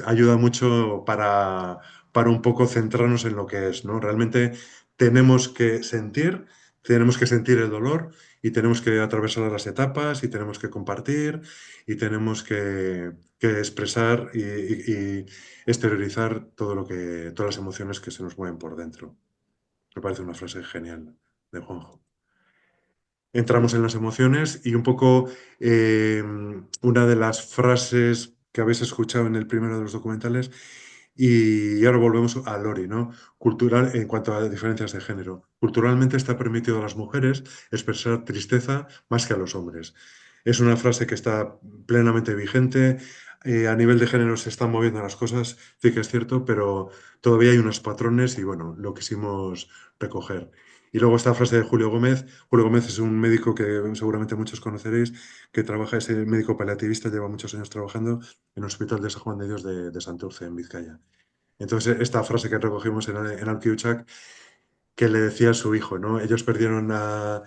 ayuda mucho para un poco centrarnos en lo que es, ¿no? Realmente tenemos que sentir el dolor y tenemos que atravesar las etapas y tenemos que compartir y tenemos que expresar y exteriorizar todas las emociones que se nos mueven por dentro. Me parece una frase genial de Juanjo. Entramos en las emociones y un poco una de las frases que habéis escuchado en el primero de los documentales, y ahora volvemos a Lori, ¿no? Cultural, en cuanto a diferencias de género. Culturalmente está permitido a las mujeres expresar tristeza más que a los hombres. Es una frase que está plenamente vigente. A nivel de género se están moviendo las cosas, sí que es cierto, pero todavía hay unos patrones y bueno, lo quisimos recoger. Y luego esta frase de Julio Gómez. Julio Gómez es un médico que seguramente muchos conoceréis, que trabaja, es el médico paliativista, lleva muchos años trabajando en el Hospital de San Juan de Dios de Santurce, en Vizcaya. Entonces, esta frase que recogimos en Alquiuchac, que le decía a su hijo, ¿no? Ellos tuvieron la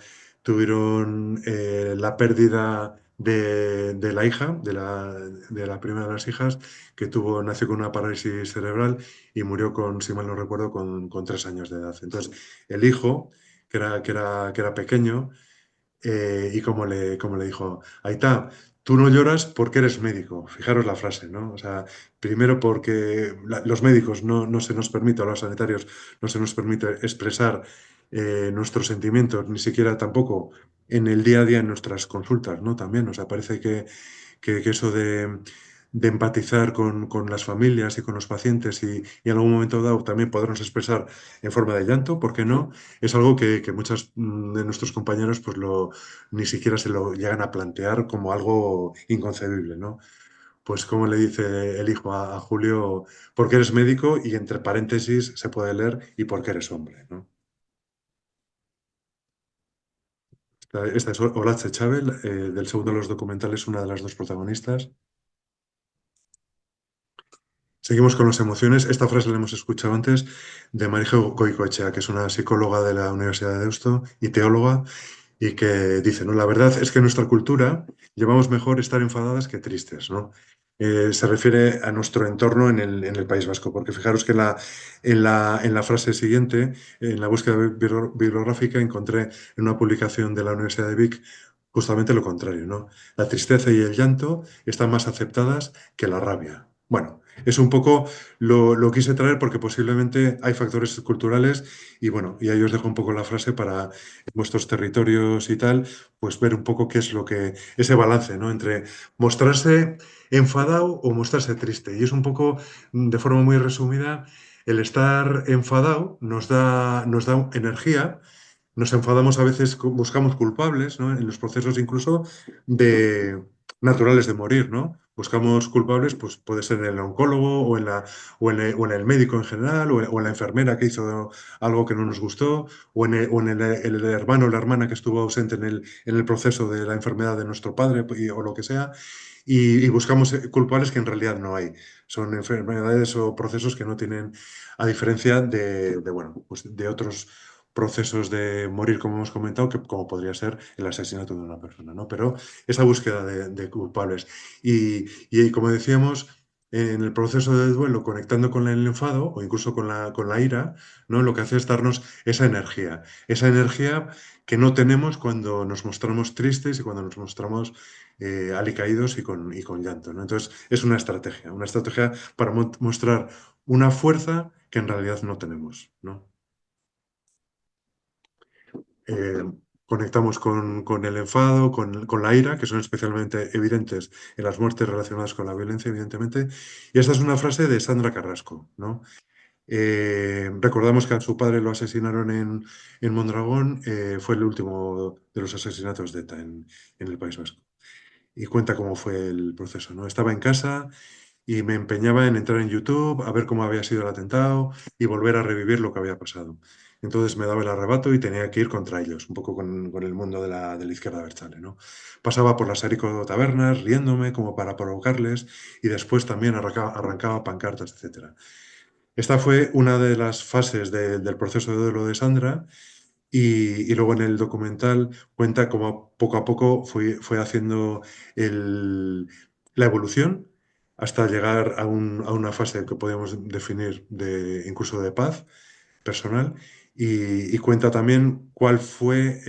pérdida de la hija, de la primera de las hijas, que nació con una parálisis cerebral y murió si mal no recuerdo, con 3 años de edad. Entonces, el hijo, que era pequeño, y como le dijo, Aitá, tú no lloras porque eres médico. Fijaros la frase, ¿no? O sea, primero porque los médicos no se nos permite, a los sanitarios no se nos permite expresar nuestros sentimientos, ni siquiera tampoco en el día a día en nuestras consultas, ¿no? También, o sea, parece que eso de empatizar con las familias y con los pacientes y en algún momento dado también podernos expresar en forma de llanto, ¿por qué no? Es algo que muchos de nuestros compañeros pues ni siquiera se lo llegan a plantear como algo inconcebible, ¿no? Pues como le dice el hijo a Julio, porque eres médico y entre paréntesis se puede leer y porque eres hombre, ¿no? Esta es Olatze Chávez, del segundo de los documentales, una de las dos protagonistas. Seguimos con las emociones. Esta frase la hemos escuchado antes de Marija Goicoechea, que es una psicóloga de la Universidad de Deusto y teóloga, y que dice, ¿no? La verdad es que en nuestra cultura llevamos mejor estar enfadadas que tristes, ¿no? Se refiere a nuestro entorno en el País Vasco, porque fijaros que en la frase siguiente, en la búsqueda bibliográfica, encontré en una publicación de la Universidad de Vic justamente lo contrario, ¿no? La tristeza y el llanto están más aceptadas que la rabia. Bueno, es un poco lo quise traer porque posiblemente hay factores culturales y bueno, y ahí os dejo un poco la frase para vuestros territorios y tal, pues ver un poco qué es ese balance, ¿no? Entre mostrarse enfadado o mostrarse triste. Y es un poco, de forma muy resumida, el estar enfadado nos da energía. Nos enfadamos a veces, buscamos culpables, ¿no? En los procesos incluso naturales de morir, ¿no? Buscamos culpables, pues puede ser en el oncólogo o en el médico en general, o en la enfermera que hizo algo que no nos gustó, o en el hermano o la hermana que estuvo ausente en el proceso de la enfermedad de nuestro padre o lo que sea, y buscamos culpables que en realidad no hay. Son enfermedades o procesos que no tienen, a diferencia bueno, pues de otros procesos de morir, como hemos comentado, como podría ser el asesinato de una persona, ¿no? Pero esa búsqueda de culpables. Y como decíamos, en el proceso de duelo, conectando con el enfado o incluso con la ira, ¿no? Lo que hace es darnos esa energía que no tenemos cuando nos mostramos tristes y cuando nos mostramos alicaídos y con llanto, ¿no? Entonces, es una estrategia para mostrar una fuerza que en realidad no tenemos, ¿no? eh, conectamos con el enfado, con la ira, que son especialmente evidentes en las muertes relacionadas con la violencia, evidentemente. Y esta es una frase de Sandra Carrasco, ¿no? Recordamos que a su padre lo asesinaron en Mondragón, fue el último de los asesinatos de ETA en el País Vasco. Y cuenta cómo fue el proceso, ¿no? Estaba en casa y me empeñaba en entrar en YouTube a ver cómo había sido el atentado y volver a revivir lo que había pasado. Entonces me daba el arrebato y tenía que ir contra ellos, un poco con el mundo de la izquierda abertzale, ¿no? Pasaba por las Sarico tabernas riéndome como para provocarles y después también arrancaba pancartas, etc. Esta fue una de las fases del proceso de duelo de Sandra y luego en el documental cuenta cómo poco a poco fue haciendo la evolución hasta llegar a una fase que podemos definir incluso de paz personal y cuenta también cuál fue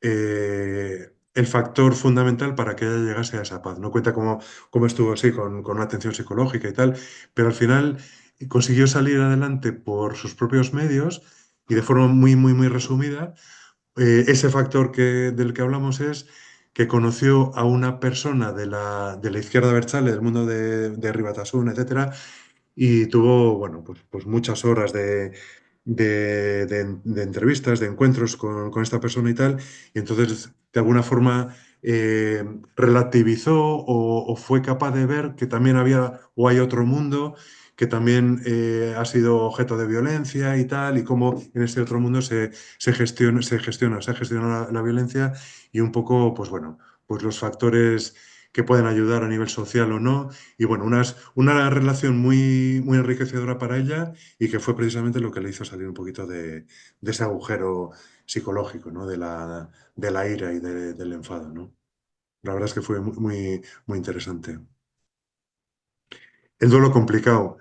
el factor fundamental para que ella llegase a esa paz. No cuenta cómo estuvo así con una atención psicológica y tal, pero al final consiguió salir adelante por sus propios medios y de forma muy, muy, muy resumida. Ese factor del que hablamos es que conoció a una persona de la izquierda abertzale, del mundo de Ribatasuna, etcétera, y tuvo, bueno, pues muchas horas de entrevistas, de encuentros con esta persona y tal, y entonces de alguna forma relativizó o fue capaz de ver que también había o hay otro mundo que también ha sido objeto de violencia y tal, y cómo en este otro mundo se gestiona la violencia y un poco, pues bueno, pues los factores que pueden ayudar a nivel social o no, y bueno, una relación muy, muy enriquecedora para ella y que fue precisamente lo que le hizo salir un poquito de ese agujero psicológico, ¿no? De la ira y del enfado, ¿no? La verdad es que fue muy, muy, muy interesante. El duelo complicado.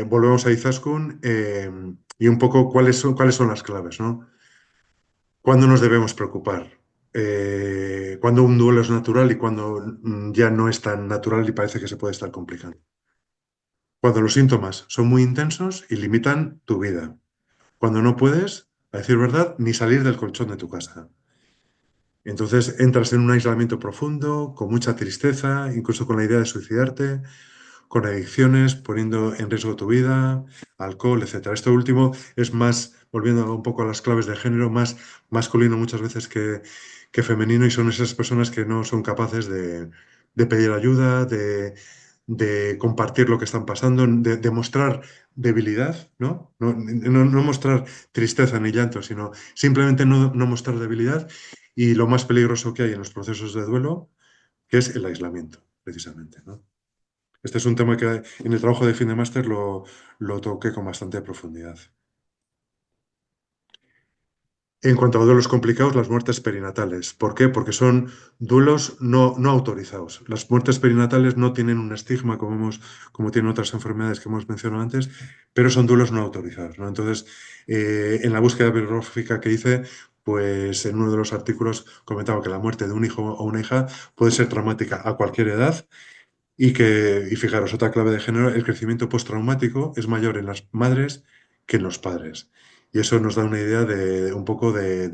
Volvemos a Izaskun y un poco cuáles son las claves, ¿no? ¿Cuándo nos debemos preocupar? Cuando un duelo es natural y cuando ya no es tan natural y parece que se puede estar complicando. Cuando los síntomas son muy intensos y limitan tu vida. Cuando no puedes, a decir verdad, ni salir del colchón de tu casa. Entonces entras en un aislamiento profundo, con mucha tristeza, incluso con la idea de suicidarte, con adicciones, poniendo en riesgo tu vida, alcohol, etc. Esto último es más, volviendo un poco a las claves de género, más masculino muchas veces que femenino, y son esas personas que no son capaces de pedir ayuda, de compartir lo que están pasando, de mostrar debilidad, ¿no? No mostrar tristeza ni llanto, sino simplemente no mostrar debilidad, y lo más peligroso que hay en los procesos de duelo, que es el aislamiento, precisamente, ¿no? Este es un tema que en el trabajo de fin de máster lo toqué con bastante profundidad. En cuanto a duelos complicados, las muertes perinatales. ¿Por qué? Porque son duelos no autorizados. Las muertes perinatales no tienen un estigma como tienen otras enfermedades que hemos mencionado antes, pero son duelos no autorizados, ¿no? Entonces, en la búsqueda bibliográfica que hice, pues en uno de los artículos comentaba que la muerte de un hijo o una hija puede ser traumática a cualquier edad, y fijaros, otra clave de género, el crecimiento postraumático es mayor en las madres que en los padres. Y eso nos da una idea de un poco de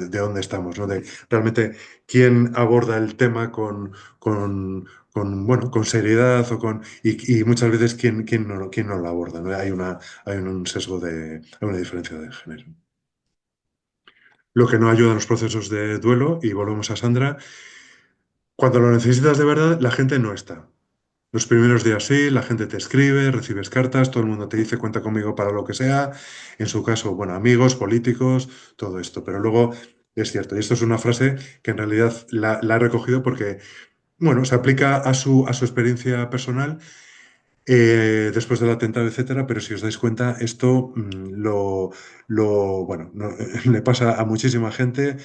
dónde estamos, ¿no? De realmente quién aborda el tema bueno, con seriedad, y muchas veces quién no lo aborda, ¿no? Hay un sesgo hay una diferencia de género. Lo que no ayuda en los procesos de duelo, y volvemos a Sandra, cuando lo necesitas de verdad, la gente no está. Los primeros días sí, la gente te escribe, recibes cartas, todo el mundo te dice cuenta conmigo para lo que sea. En su caso, bueno, amigos, políticos, todo esto. Pero luego es cierto, y esto es una frase que en realidad la he recogido porque, bueno, se aplica a su experiencia personal, después del atentado, etcétera. Pero si os dais cuenta, esto bueno, le pasa a muchísima gente.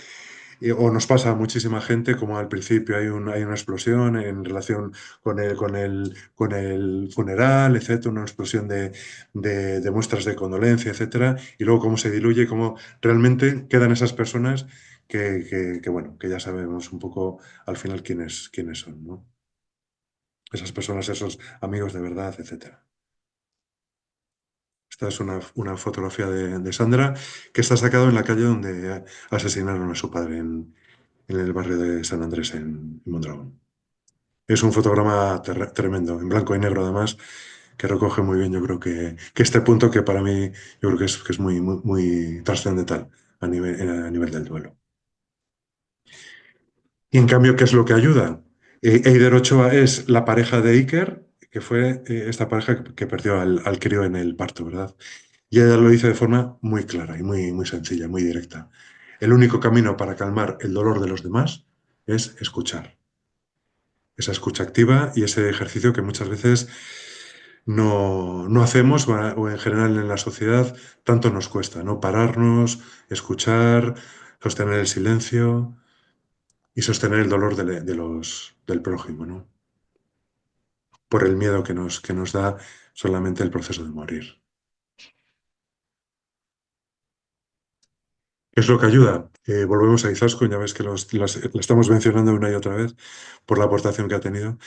O nos pasa a muchísima gente, como al principio hay una explosión en relación con el funeral, etcétera, una explosión de muestras de condolencia, etcétera, y luego cómo se diluye, cómo realmente quedan esas personas bueno, que ya sabemos un poco al final quiénes son, ¿no? Esas personas, esos amigos de verdad, etcétera. Esta es una fotografía de Sandra, que está sacado en la calle donde asesinaron a su padre, en el barrio de San Andrés, en Mondragón. Es un fotograma tremendo, en blanco y negro además, que recoge muy bien, yo creo que este punto, que para mí yo creo que es muy, muy, muy trascendental a nivel del duelo. Y en cambio, ¿qué es lo que ayuda? Eider Ochoa es la pareja de Iker, que fue esta pareja que perdió al crío en el parto, ¿verdad? Y ella lo dice de forma muy clara y muy, muy sencilla, muy directa. El único camino para calmar el dolor de los demás es escuchar. Esa escucha activa y ese ejercicio que muchas veces no hacemos, o en general en la sociedad tanto nos cuesta, ¿no? Pararnos, escuchar, sostener el silencio y sostener el dolor del prójimo, ¿no? Por el miedo que nos da solamente el proceso de morir. ¿Qué es lo que ayuda? Volvemos a Izaskun, ya ves que lo estamos mencionando una y otra vez por la aportación que ha tenido.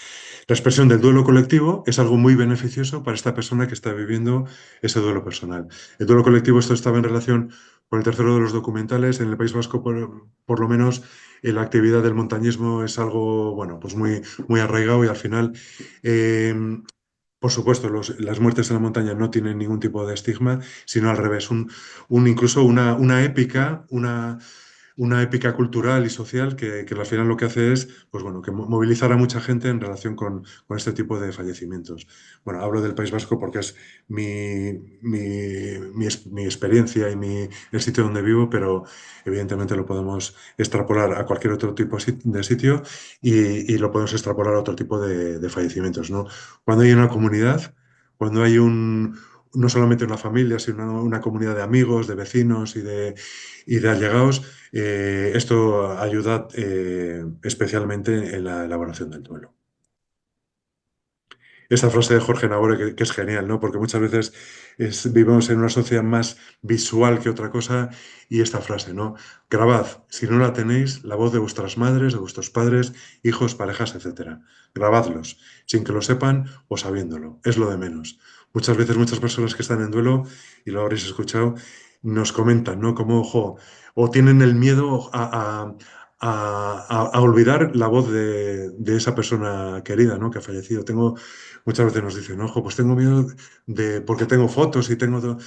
La expresión del duelo colectivo es algo muy beneficioso para esta persona que está viviendo ese duelo personal. El duelo colectivo, esto estaba en relación con el tercero de los documentales. En el País Vasco, por lo menos, la actividad del montañismo es algo, bueno, pues muy, muy arraigado, y al final, por supuesto, las muertes en la montaña no tienen ningún tipo de estigma, sino al revés, incluso una épica, una épica cultural y social que al final lo que hace es, pues bueno, que movilizar a mucha gente en relación con este tipo de fallecimientos. Bueno, hablo del País Vasco porque es mi experiencia y el sitio donde vivo, pero evidentemente lo podemos extrapolar a cualquier otro tipo de sitio, y lo podemos extrapolar a otro tipo de fallecimientos, ¿no? Cuando hay una comunidad, cuando hay no solamente una familia, sino una comunidad de amigos, de vecinos y de allegados, esto ayuda especialmente en la elaboración del duelo. Esta frase de Jorge Nagore, que es genial, ¿no? Porque muchas veces vivimos en una sociedad más visual que otra cosa, y esta frase, ¿no? Grabad, si no la tenéis, la voz de vuestras madres, de vuestros padres, hijos, parejas, etc. Grabadlos, sin que lo sepan o sabiéndolo. Es lo de menos. Muchas veces muchas personas que están en duelo, y lo habréis escuchado, nos comentan, ¿no? Como, ojo, o tienen el miedo a a olvidar la voz de esa persona querida, ¿no? Que ha fallecido. Muchas veces nos dicen, ojo, pues tengo miedo porque tengo fotos y tengo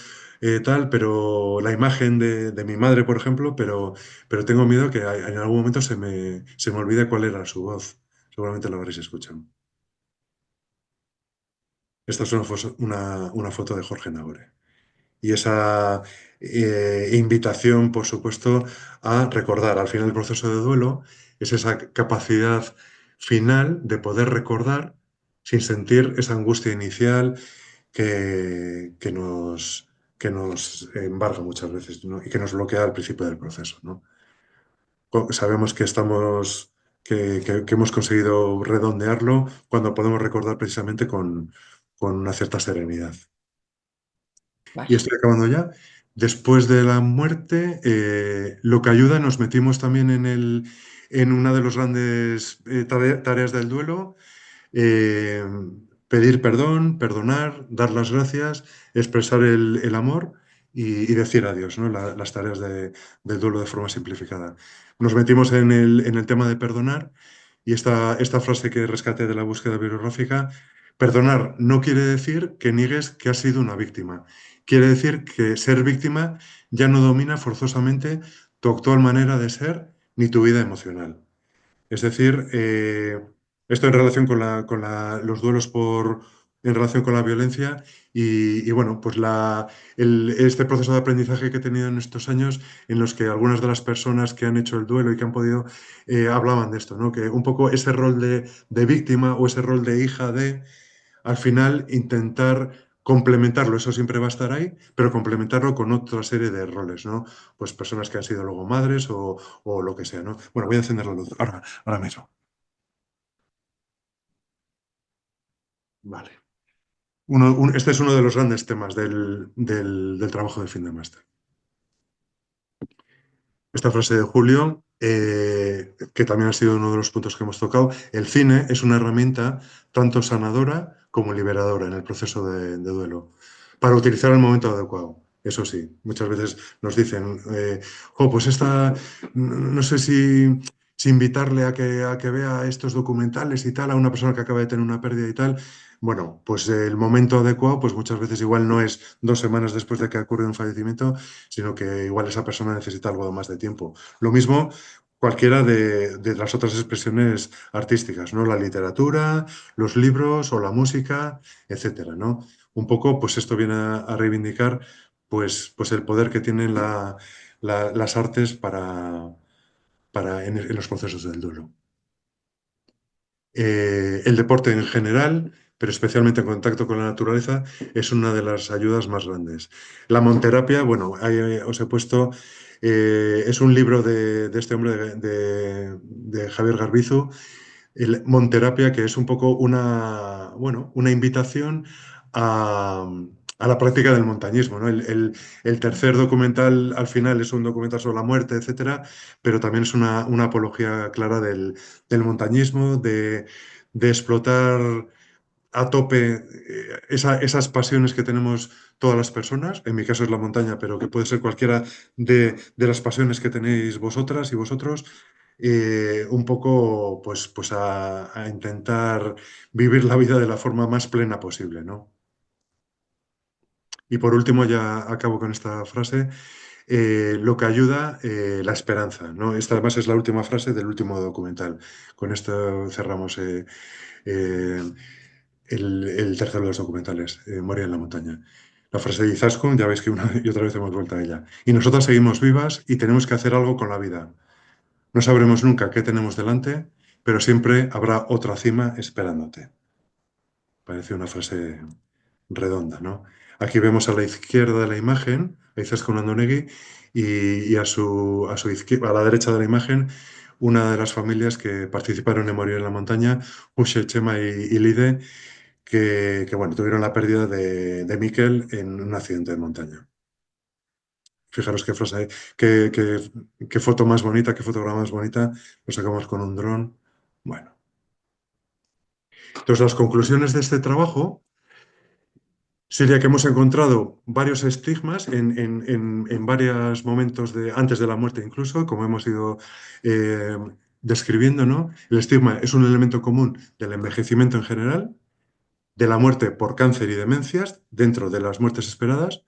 tal, pero la imagen de mi madre, por ejemplo, pero tengo miedo que en algún momento se me olvide cuál era su voz. Seguramente lo habréis escuchado. Esta es una foto de Jorge Nagore. Y esa invitación, por supuesto, a recordar. Al final, el proceso de duelo es esa capacidad final de poder recordar sin sentir esa angustia inicial que nos embarga muchas veces, ¿no? Y que nos bloquea al principio del proceso, ¿no? Sabemos que hemos conseguido redondearlo cuando podemos recordar precisamente con una cierta serenidad. Y estoy acabando ya. Después de la muerte, lo que ayuda, nos metimos también en una de las grandes tareas del duelo, eh, pedir perdón, perdonar, dar las gracias, expresar el amor y decir adiós, ¿no? Las tareas del duelo de forma simplificada. Nos metimos en el tema de perdonar y esta frase que rescaté de la búsqueda bibliográfica: perdonar no quiere decir que niegues que has sido una víctima. Quiere decir que ser víctima ya no domina forzosamente tu actual manera de ser ni tu vida emocional. Es decir, esto en relación con los duelos en relación con la violencia y bueno, pues este proceso de aprendizaje que he tenido en estos años en los que algunas de las personas que han hecho el duelo y que han podido hablaban de esto, ¿no? Que un poco ese rol de víctima o ese rol de hija al final intentar complementarlo, eso siempre va a estar ahí, pero complementarlo con otra serie de roles, ¿no? Pues personas que han sido luego madres o lo que sea, ¿no? Bueno, voy a encender la luz ahora mismo. Vale. Este es uno de los grandes temas del trabajo de fin de máster. Esta frase de Julio, que también ha sido uno de los puntos que hemos tocado: el cine es una herramienta tanto sanadora como liberadora en el proceso de duelo, para utilizar el momento adecuado. Eso sí, muchas veces nos dicen, pues no sé si invitarle a que vea estos documentales y tal, a una persona que acaba de tener una pérdida y tal. Bueno, pues el momento adecuado, pues muchas veces igual no es 2 semanas después de que ha ocurrido un fallecimiento, sino que igual esa persona necesita algo más de tiempo. Lo mismo cualquiera de las otras expresiones artísticas, ¿no? La literatura, los libros o la música, etcétera, ¿no? Un poco, pues esto viene a reivindicar pues el poder que tienen las artes en los procesos del duelo. El deporte en general, pero especialmente en contacto con la naturaleza, es una de las ayudas más grandes. La monterapia, bueno, ahí os he puesto, es un libro de este hombre, de Javier Garbizu, Monterapia, que es un poco una invitación a la práctica del montañismo, ¿no? El tercer documental, al final, es un documental sobre la muerte, etcétera, pero también es una apología clara del montañismo, de explotar a tope esas pasiones que tenemos todas las personas. En mi caso es la montaña, pero que puede ser cualquiera de las pasiones que tenéis vosotras y vosotros. Un poco pues a intentar vivir la vida de la forma más plena posible, ¿no? Y por último, ya acabo con esta frase: lo que ayuda, la esperanza, ¿no? Esta además es la última frase del último documental. Con esto cerramos el tercero de los documentales, Moria en la montaña. La frase de Izaskun, ya veis que una y otra vez hemos vuelto a ella. Y nosotras seguimos vivas y tenemos que hacer algo con la vida. No sabremos nunca qué tenemos delante, pero siempre habrá otra cima esperándote. Parece una frase redonda, ¿no? Aquí vemos a la izquierda de la imagen a Izaskun Andonegui y a su izquierda, a la derecha de la imagen, una de las familias que participaron en Morir en la montaña, Ushe, Chema y Lide, que bueno, tuvieron la pérdida de Mikel en un accidente de montaña. Fijaros qué frase, qué foto más bonita, qué fotograma más bonita. Lo sacamos con un dron. Bueno. Entonces, las conclusiones de este trabajo sería que hemos encontrado varios estigmas en varios momentos antes de la muerte incluso, como hemos ido describiendo, ¿no? El estigma es un elemento común del envejecimiento en general, de la muerte por cáncer y demencias dentro de las muertes esperadas,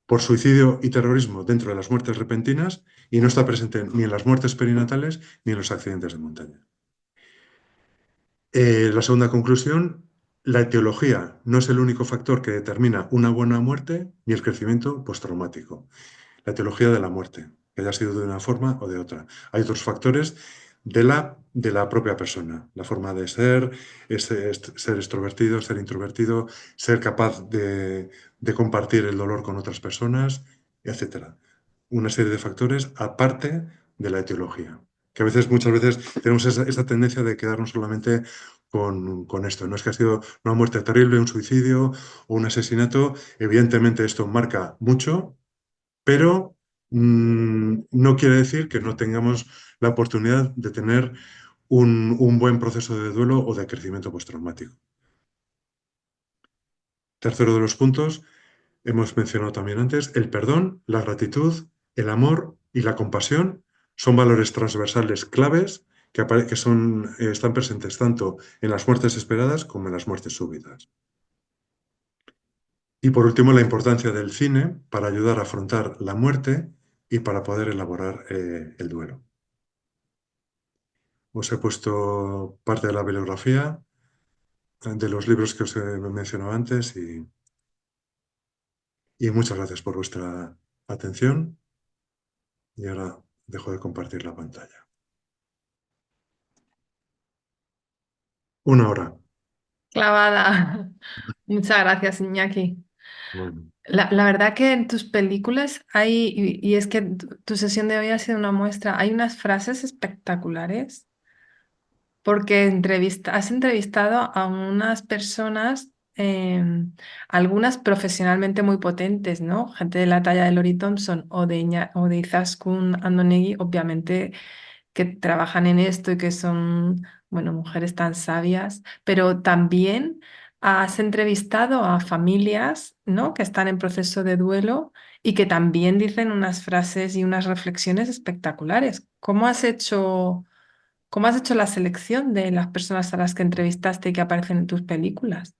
por suicidio y terrorismo dentro de las muertes repentinas, y no está presente ni en las muertes perinatales ni en los accidentes de montaña. La segunda conclusión, la etiología no es el único factor que determina una buena muerte ni el crecimiento postraumático. La etiología de la muerte, que haya sido de una forma o de otra. Hay otros factores de la propia persona, la forma de ser extrovertido, ser introvertido, ser capaz de compartir el dolor con otras personas, etc. Una serie de factores aparte de la etiología. Que muchas veces tenemos esa tendencia de quedarnos solamente con esto. No es que ha sido una muerte terrible, un suicidio o un asesinato. Evidentemente esto marca mucho, pero no quiere decir que no tengamos la oportunidad de tener un buen proceso de duelo o de crecimiento postraumático. Tercero de los puntos, hemos mencionado también antes, el perdón, la gratitud, el amor y la compasión son valores transversales claves que están presentes tanto en las muertes esperadas como en las muertes súbitas. Y por último, la importancia del cine para ayudar a afrontar la muerte y para poder elaborar el duelo. Os he puesto parte de la bibliografía de los libros que os he mencionado antes y muchas gracias por vuestra atención. Y ahora dejo de compartir la pantalla. 1 hora. Clavada. Muchas gracias, Iñaki. Bueno. La verdad que en tus películas hay, y es que tu sesión de hoy ha sido una muestra, hay unas frases espectaculares, porque has entrevistado a unas personas, algunas profesionalmente muy potentes, ¿no? Gente de la talla de Lori Thompson o de Izaskun Andonegui, obviamente que trabajan en esto y que son, bueno, mujeres tan sabias, pero también has entrevistado a familias, ¿no? Que están en proceso de duelo y que también dicen unas frases y unas reflexiones espectaculares. ¿Cómo has hecho la selección de las personas a las que entrevistaste y que aparecen en tus películas?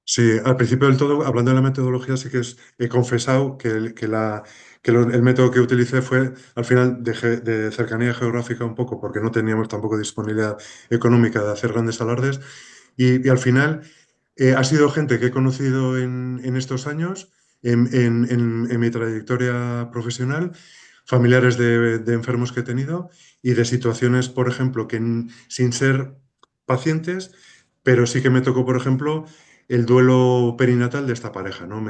Sí, al principio del todo, hablando de la metodología, sí que he confesado que el método que utilicé fue, al final, de cercanía geográfica un poco, porque no teníamos tampoco disponibilidad económica de hacer grandes alardes. Y al final ha sido gente que he conocido en estos años, en mi trayectoria profesional, familiares de enfermos que he tenido y de situaciones, por ejemplo, sin ser pacientes, pero sí que me tocó, por ejemplo, el duelo perinatal de esta pareja, ¿no?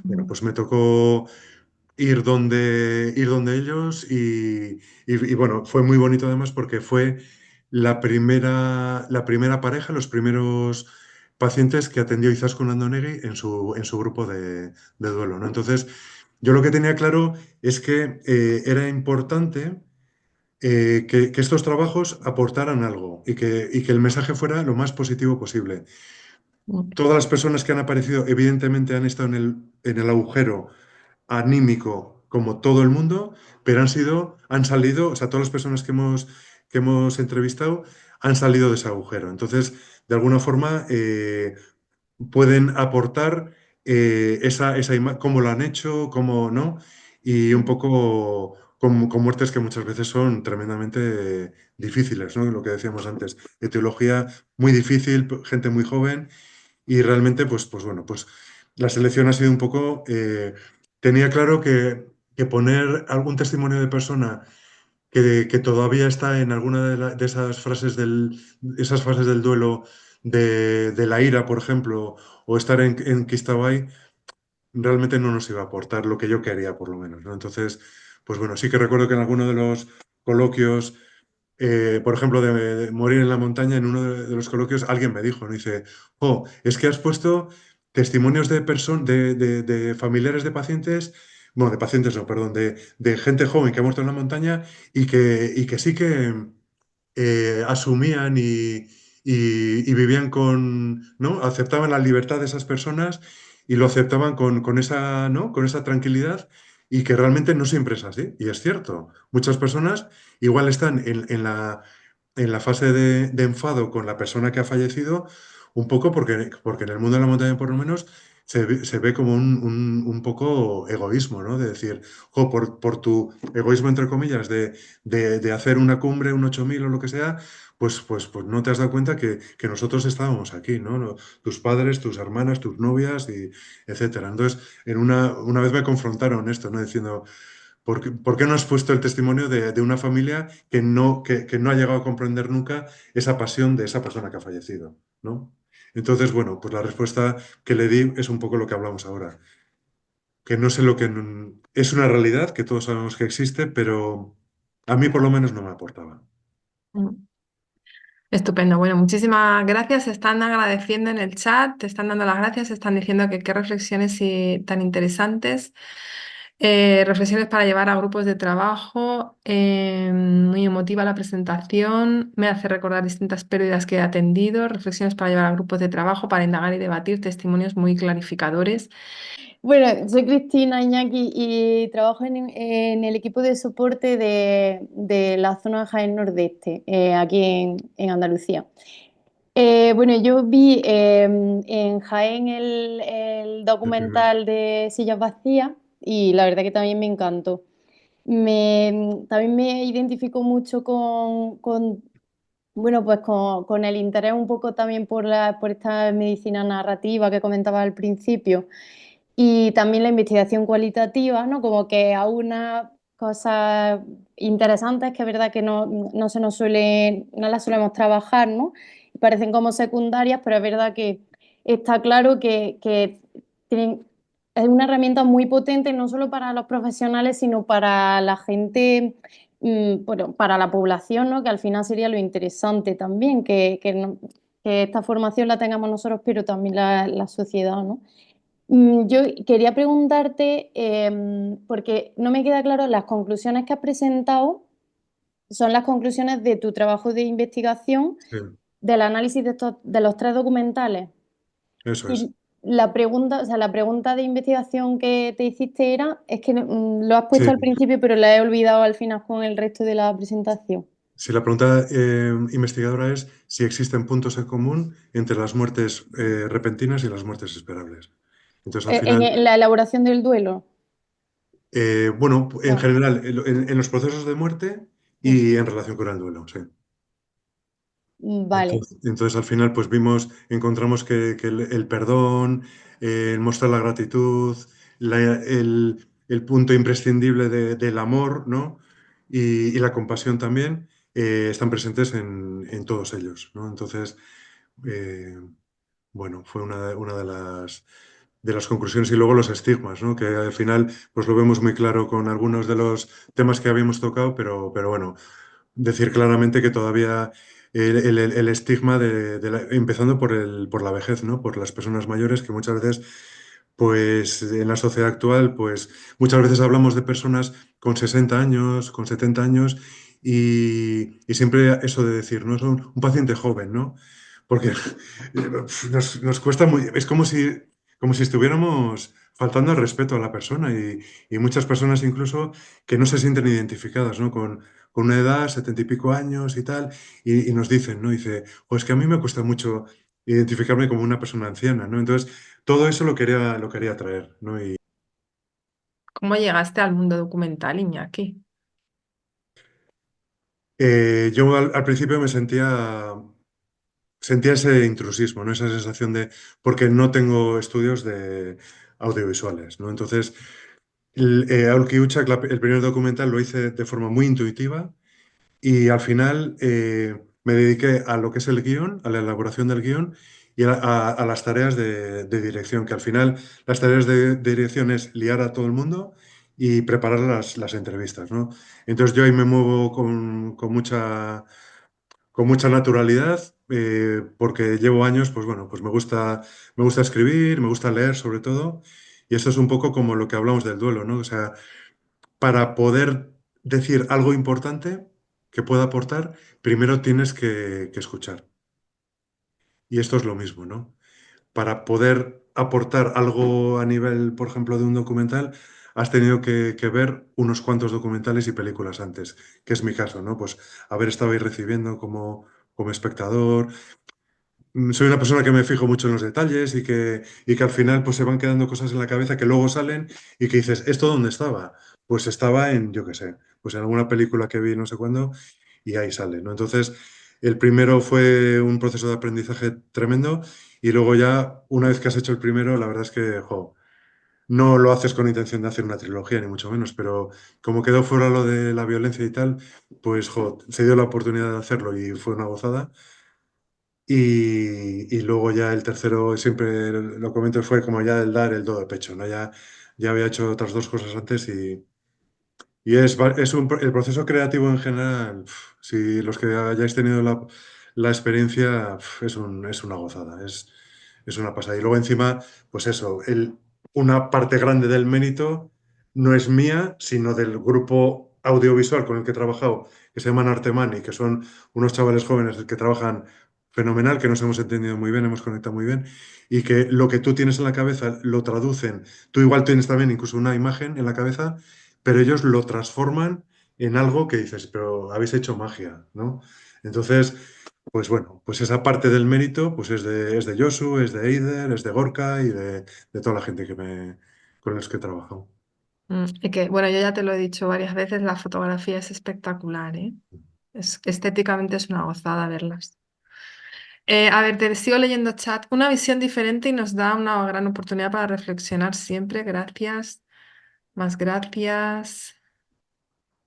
Bueno, pues me tocó ir donde ellos y, bueno, fue muy bonito además porque fue la primera pareja, los primeros pacientes que atendió Izaskun Andonegui en su grupo de duelo, ¿no? Entonces, yo lo que tenía claro es que era importante que estos trabajos aportaran algo y que el mensaje fuera lo más positivo posible. Todas las personas que han aparecido, evidentemente, han estado en el agujero anímico como todo el mundo, pero han salido, o sea, todas las personas que hemos entrevistado han salido de ese agujero. Entonces, de alguna forma, pueden aportar cómo lo han hecho, cómo no, y un poco con muertes que muchas veces son tremendamente difíciles, ¿no? Lo que decíamos antes, etiología muy difícil, gente muy joven, y realmente, pues bueno, pues la selección ha sido un poco. Tenía claro que poner algún testimonio de persona que todavía está en alguna de esas fases del duelo, de la ira, por ejemplo, o estar en Quistavay, realmente no nos iba a aportar lo que yo quería, por lo menos, ¿no? Entonces, pues bueno, sí que recuerdo que en alguno de los coloquios, por ejemplo, de morir en la montaña, en uno de los coloquios, alguien me dijo, ¿no? Dice, oh, es que has puesto testimonios de familiares de pacientes, bueno, de pacientes no, perdón, de gente joven que ha muerto en la montaña y que sí que asumían y vivían ¿no? Aceptaban la libertad de esas personas y lo aceptaban con esa, ¿no? Con esa tranquilidad y que realmente no siempre es así. Y es cierto, muchas personas igual están en la fase de enfado con la persona que ha fallecido, un poco porque en el mundo de la montaña por lo menos se ve como un poco egoísmo, ¿no? De decir, jo, por tu egoísmo, entre comillas, de hacer una cumbre, un 8000 o lo que sea, pues no te has dado cuenta que nosotros estábamos aquí, ¿no? Tus padres, tus hermanas, tus novias, y etcétera. Entonces, una vez me confrontaron esto, ¿no? Diciendo, ¿por qué no has puesto el testimonio de una familia que no ha llegado a comprender nunca esa pasión de esa persona que ha fallecido, ¿no? Entonces, bueno, pues la respuesta que le di es un poco lo que hablamos ahora, que no sé lo que... Es una realidad que todos sabemos que existe, pero a mí por lo menos no me aportaba. Mm. Estupendo. Bueno, muchísimas gracias. Se están agradeciendo en el chat, te están dando las gracias, están diciendo que qué reflexiones tan interesantes. Reflexiones para llevar a grupos de trabajo. Muy emotiva la presentación. Me hace recordar distintas pérdidas que he atendido. Reflexiones para llevar a grupos de trabajo, para indagar y debatir. Testimonios muy clarificadores. Bueno, soy Cristina Iñaki y trabajo en el equipo de soporte de la zona Jaén Nordeste, aquí en Andalucía. Bueno, yo vi en Jaén el documental de Sillas Vacías y la verdad que también me encantó. También me identifico mucho bueno, pues con el interés un poco también por esta medicina narrativa que comentaba al principio y también la investigación cualitativa, ¿no? Como que aúna cosas interesantes que es verdad que no se nos no las solemos trabajar, ¿no? Parecen como secundarias, pero es verdad que está claro que es una herramienta muy potente no solo para los profesionales, sino para la gente, bueno, para la población, ¿no? Que al final sería lo interesante también, que esta formación la tengamos nosotros, pero también la sociedad, ¿no? Yo quería preguntarte, porque no me queda claro, las conclusiones que has presentado son las conclusiones de tu trabajo de investigación, Sí, del análisis de los 3 documentales. eso es. Y la pregunta, o sea, la pregunta de investigación que te hiciste es que lo has puesto Sí, al principio, pero la he olvidado al final con el resto de la presentación. si la pregunta investigadora es si existen puntos en común entre las muertes repentinas y las muertes esperables. Entonces, al final, En la elaboración del duelo. bueno, en Ah, general, en los procesos de muerte mm, y en relación con el duelo, sí. vale. Entonces, al final, pues encontramos que el perdón, el mostrar la gratitud, el punto imprescindible del amor, ¿no? Y la compasión también, están presentes en todos ellos, ¿no? Entonces, eh, bueno, fue una de las conclusiones. Y luego los estigmas, ¿no? Que al final, pues lo vemos muy claro con algunos de los temas que habíamos tocado, pero bueno, decir claramente que todavía el estigma empezando por la vejez, ¿no? Por las personas mayores que muchas veces, pues en la sociedad actual, pues muchas veces hablamos de personas con 60 años, con 70 años y siempre eso de decir, ¿no? Son un paciente joven, ¿no? Porque nos cuesta muy... Es como si estuviéramos faltando al respeto a la persona y muchas personas incluso que no se sienten identificadas, ¿no? Con una edad, 70 y pico años y tal, y nos dicen, ¿no? Dice, o es que a mí me cuesta mucho identificarme como una persona anciana, ¿no? Entonces, todo eso lo quería traer, ¿no? Y ¿Cómo llegaste al mundo documental, Iñaki? yo al principio sentía ese intrusismo, ¿no? Esa sensación porque no tengo estudios de audiovisuales, ¿no? Entonces, Aulki Uchak, el primer documental lo hice de forma muy intuitiva. Y al final me dediqué a lo que es el guión, a la elaboración del guión y a las tareas de dirección, que al final las tareas de dirección es liar a todo el mundo y preparar las entrevistas, ¿no? Entonces yo ahí me muevo con mucha naturalidad, porque llevo años, pues bueno, pues me gusta escribir, me gusta leer sobre todo, y esto es un poco como lo que hablamos del duelo, ¿no? O sea, para poder decir algo importante que pueda aportar, primero tienes que escuchar. Y esto es lo mismo, ¿no? Para poder aportar algo a nivel, por ejemplo, de un documental, has tenido que ver unos cuantos documentales y películas antes, que es mi caso, ¿no? Pues haber estado ahí recibiendo como espectador. Soy una persona que me fijo mucho en los detalles y que al final pues se van quedando cosas en la cabeza que luego salen y que dices, ¿esto dónde estaba? Pues estaba en, yo qué sé, pues en alguna película que vi no sé cuándo y ahí sale, ¿no? Entonces, el primero fue un proceso de aprendizaje tremendo y luego ya, una vez que has hecho el primero, la verdad es que, jo, no lo haces con intención de hacer una trilogía, ni mucho menos, pero como quedó fuera lo de la violencia y tal, pues, jo, se dio la oportunidad de hacerlo y fue una gozada. Y luego ya el tercero, siempre lo comento, fue como ya el dar el do de pecho, ¿no? Ya había hecho otras dos cosas antes y el proceso creativo en general, si los que hayáis tenido la experiencia, es una gozada, es una pasada. Y luego encima, pues eso, una parte grande del mérito no es mía, sino del grupo audiovisual con el que he trabajado, que se llaman Artemani, que son unos chavales jóvenes que trabajan fenomenal, que nos hemos entendido muy bien, hemos conectado muy bien, y que lo que tú tienes en la cabeza lo traducen. Tú igual tienes también incluso una imagen en la cabeza, pero ellos lo transforman en algo que dices, pero habéis hecho magia, ¿no? Entonces, pues bueno, pues esa parte del mérito pues es de Josu, es de Eider, es de Gorka y de toda la gente con los que he trabajado. Y que, bueno, yo ya te lo he dicho varias veces, la fotografía es espectacular, ¿eh? Estéticamente es una gozada verlas. A ver, te sigo leyendo chat. Una visión diferente y nos da una gran oportunidad para reflexionar siempre. Gracias. Más gracias.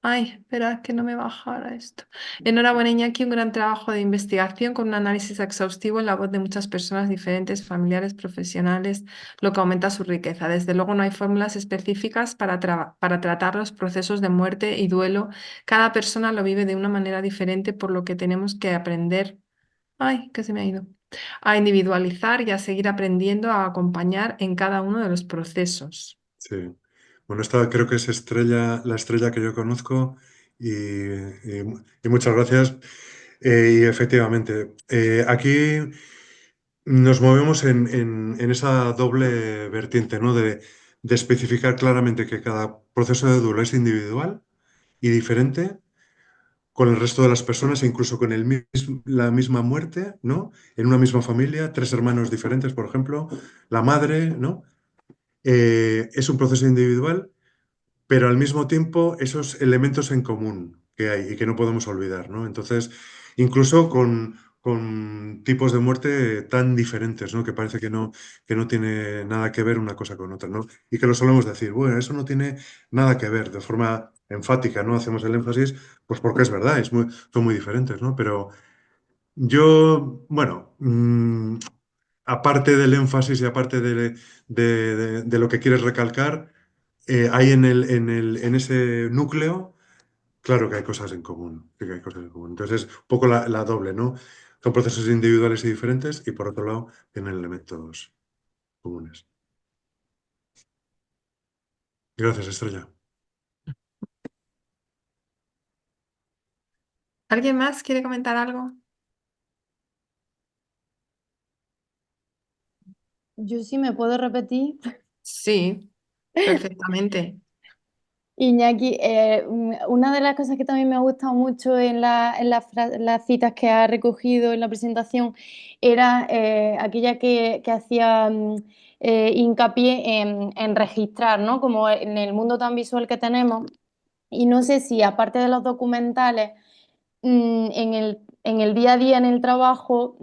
Ay, espera, que no me bajara esto. Enhorabuena, Iñaki, un gran trabajo de investigación con un análisis exhaustivo en la voz de muchas personas diferentes, familiares, profesionales, lo que aumenta su riqueza. Desde luego no hay fórmulas específicas para tratar los procesos de muerte y duelo. Cada persona lo vive de una manera diferente, por lo que tenemos que aprender. Ay, que se me ha ido. A individualizar y a seguir aprendiendo a acompañar en cada uno de los procesos. Sí. Bueno, esta creo que es la estrella que yo conozco y muchas gracias. Y efectivamente, aquí nos movemos en esa doble vertiente, ¿no? De especificar claramente que cada proceso de duelo es individual y diferente con el resto de las personas, incluso con la misma muerte, ¿no? En una misma familia, tres hermanos diferentes, por ejemplo, la madre, ¿no? Es un proceso individual, pero al mismo tiempo esos elementos en común que hay y que no podemos olvidar, ¿no? Entonces, incluso con tipos de muerte tan diferentes, ¿no? Que parece que no tiene nada que ver una cosa con otra, ¿no? Y que lo solemos decir, bueno, eso no tiene nada que ver, de forma enfática, ¿no? Hacemos el énfasis, pues porque es verdad, son muy diferentes, ¿no? Pero yo, bueno, aparte del énfasis y aparte de lo que quieres recalcar, hay en ese núcleo, claro que hay cosas en común, sí que hay cosas en común. Entonces es un poco la doble, ¿no? Son procesos individuales y diferentes y por otro lado tienen elementos comunes. Gracias, Estrella. ¿Alguien más quiere comentar algo? Yo sí me puedo repetir. Sí, perfectamente. Iñaki, una de las cosas que también me ha gustado mucho las citas que ha recogido en la presentación era aquella que hacía hincapié en registrar, ¿no? Como en el mundo tan visual que tenemos. Y no sé si, aparte de los documentales, en el día a día, en el trabajo,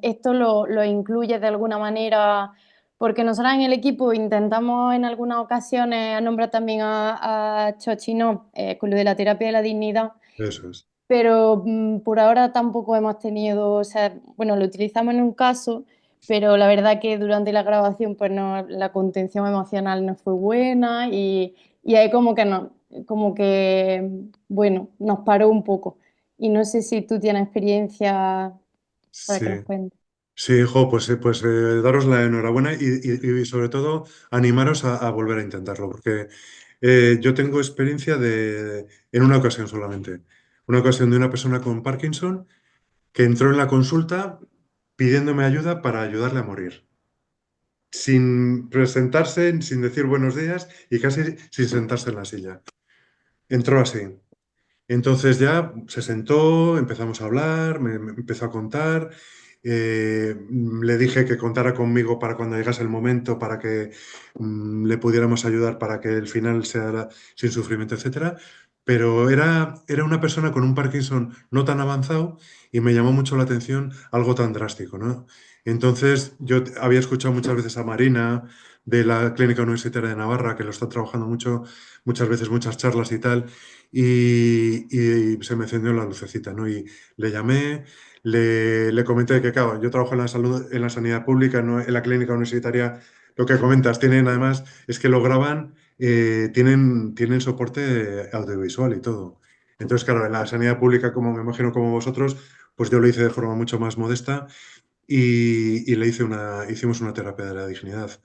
esto lo incluye de alguna manera, porque nosotros en el equipo intentamos en algunas ocasiones nombrar también a Chochino con lo de la terapia de la dignidad, Eso es. pero por ahora tampoco hemos tenido, o sea, bueno, lo utilizamos en un caso, pero la verdad que durante la grabación pues no, la contención emocional no fue buena y ahí como que, bueno, nos paró un poco. Y no sé si tú tienes experiencia para Sí. que nos cuentes. Sí, jo, pues daros la enhorabuena y sobre todo animaros a volver a intentarlo, porque yo tengo experiencia en una ocasión solamente. Una ocasión de una persona con Parkinson que entró en la consulta pidiéndome ayuda para ayudarle a morir. sin presentarse, sin decir buenos días y casi sin sentarse en la silla. Entró así. Entonces ya se sentó, empezamos a hablar, me empezó a contar, le dije que contara conmigo para cuando llegase el momento, para que le pudiéramos ayudar para que el final sea sin sufrimiento, etcétera. Pero era una persona con un Parkinson no tan avanzado y me llamó mucho la atención algo tan drástico, ¿no? Entonces yo había escuchado muchas veces a Marina de la Clínica Universitaria de Navarra, que lo está trabajando mucho, muchas veces, muchas charlas y tal, y se me encendió la lucecita, ¿no? Y le llamé, le comenté que, claro, yo trabajo en la salud, en la sanidad pública, no en la clínica universitaria. Lo que comentas, tienen además, es que lo graban, tienen soporte audiovisual y todo. Entonces, claro, en la sanidad pública, como me imagino como vosotros, pues yo lo hice de forma mucho más modesta y hicimos una terapia de la dignidad.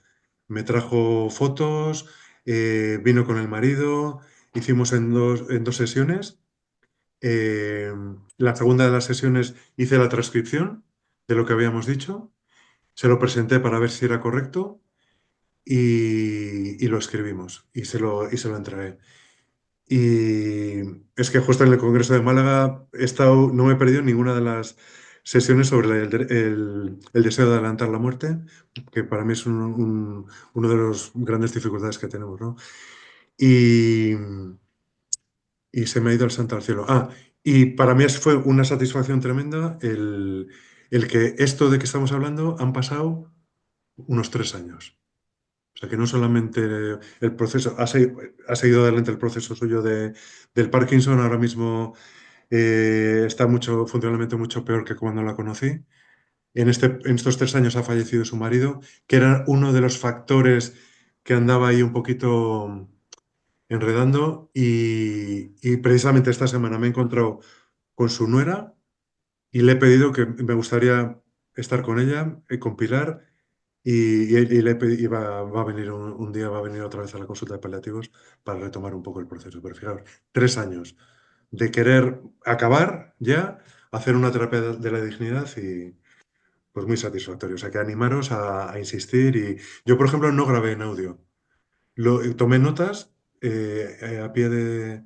Me trajo fotos, vino con el marido, hicimos en dos sesiones. La segunda de las sesiones hice la transcripción de lo que habíamos dicho, se lo presenté para ver si era correcto y lo escribimos y se lo entregué. Y es que justo en el Congreso de Málaga no me he perdido ninguna de las sesiones sobre el deseo de adelantar la muerte, que para mí es uno de los grandes dificultades que tenemos, ¿no? Y, y se me ha ido el santo al cielo. Y para mí fue una satisfacción tremenda el que esto de que estamos hablando han pasado unos 3 años. O sea, que no solamente el proceso, ha seguido adelante el proceso suyo del Parkinson, ahora mismo está funcionalmente mucho peor que cuando la conocí. En estos 3 años ha fallecido su marido, que era uno de los factores que andaba ahí un poquito enredando y precisamente esta semana me he encontrado con su nuera y le he pedido que me gustaría estar con ella, con Pilar, y le he y va a venir un día, va a venir otra vez a la consulta de paliativos para retomar un poco el proceso. Pero fijaos, 3 años de querer acabar ya, hacer una terapia de la dignidad y pues muy satisfactorio. O sea que animaros a insistir y yo, por ejemplo, no grabé en audio. Tomé notas a pie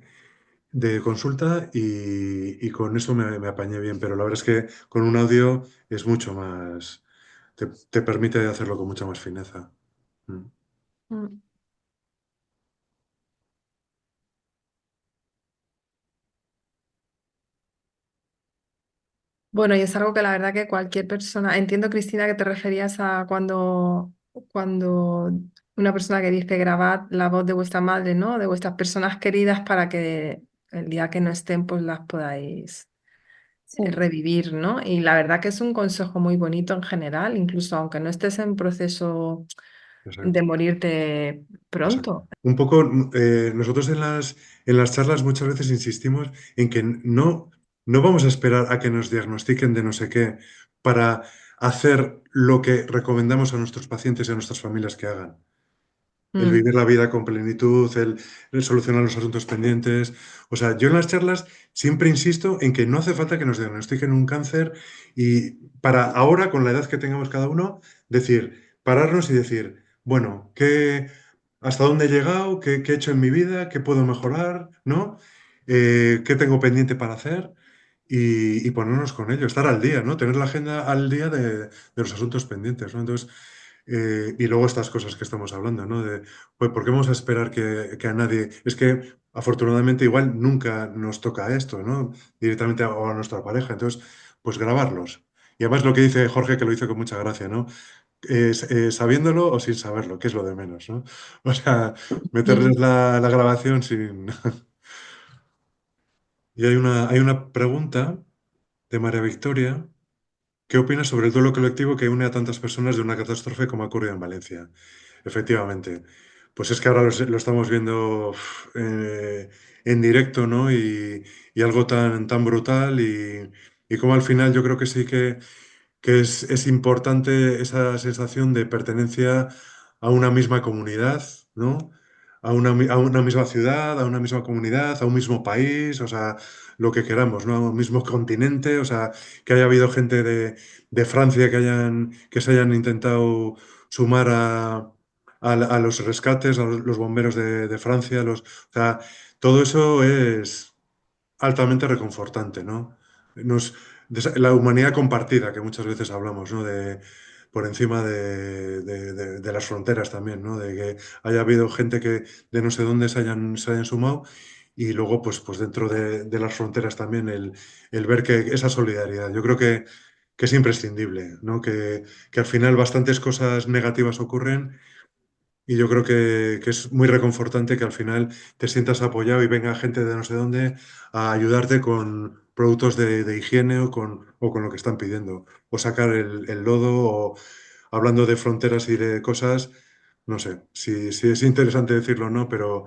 de consulta y con eso me apañé bien, pero la verdad es que con un audio es mucho más, te permite hacerlo con mucha más fineza. Mm. Mm. Bueno, y es algo que la verdad que cualquier persona, entiendo Cristina que te referías a cuando una persona que dice grabad la voz de vuestra madre, ¿no? De vuestras personas queridas para que el día que no estén pues las podáis Sí. revivir, ¿no? Y la verdad que es un consejo muy bonito en general, incluso aunque no estés en proceso Exacto. de morirte pronto. Un poco, nosotros en las charlas muchas veces insistimos en que no vamos a esperar a que nos diagnostiquen de no sé qué para hacer lo que recomendamos a nuestros pacientes y a nuestras familias que hagan. El Mm. vivir la vida con plenitud, el solucionar los asuntos pendientes. O sea, yo en las charlas siempre insisto en que no hace falta que nos diagnostiquen un cáncer y para ahora, con la edad que tengamos cada uno, pararnos y decir, bueno, hasta dónde he llegado, qué he hecho en mi vida, qué puedo mejorar, ¿no? ¿Qué tengo pendiente para hacer? Y ponernos con ello, estar al día, ¿no? Tener la agenda al día de los asuntos pendientes, ¿no? Entonces, y luego estas cosas que estamos hablando, ¿no? Pues, ¿por qué vamos a esperar que a nadie? Es que afortunadamente igual nunca nos toca esto, ¿no? Directamente a nuestra pareja. Entonces, pues grabarlos. Y además lo que dice Jorge, que lo hizo con mucha gracia, ¿no? Sabiéndolo o sin saberlo, que es lo de menos, ¿no? O sea, meterles la grabación sin... Y hay una pregunta de María Victoria. ¿Qué opinas sobre el duelo colectivo que une a tantas personas de una catástrofe como ha ocurrido en Valencia? Efectivamente. Pues es que ahora lo estamos viendo en directo, ¿no? Y algo tan brutal y como al final yo creo que sí que es importante esa sensación de pertenencia a una misma comunidad, ¿no? A una misma ciudad, a una misma comunidad, a un mismo país, o sea, lo que queramos, ¿no? A un mismo continente, o sea, que haya habido gente de Francia que se hayan intentado sumar a los rescates, a los bomberos de Francia, o sea, todo eso es altamente reconfortante, ¿no? La humanidad compartida, que muchas veces hablamos, ¿no? Por encima de las fronteras también, ¿no? De que haya habido gente que de no sé dónde se hayan sumado y luego, pues dentro de las fronteras también el ver que esa solidaridad, yo creo que es imprescindible, ¿no? Que al final bastantes cosas negativas ocurren y yo creo que es muy reconfortante que al final te sientas apoyado y venga gente de no sé dónde a ayudarte con productos de higiene o con lo que están pidiendo. O sacar el lodo o hablando de fronteras y de cosas, no sé si es interesante decirlo o no, pero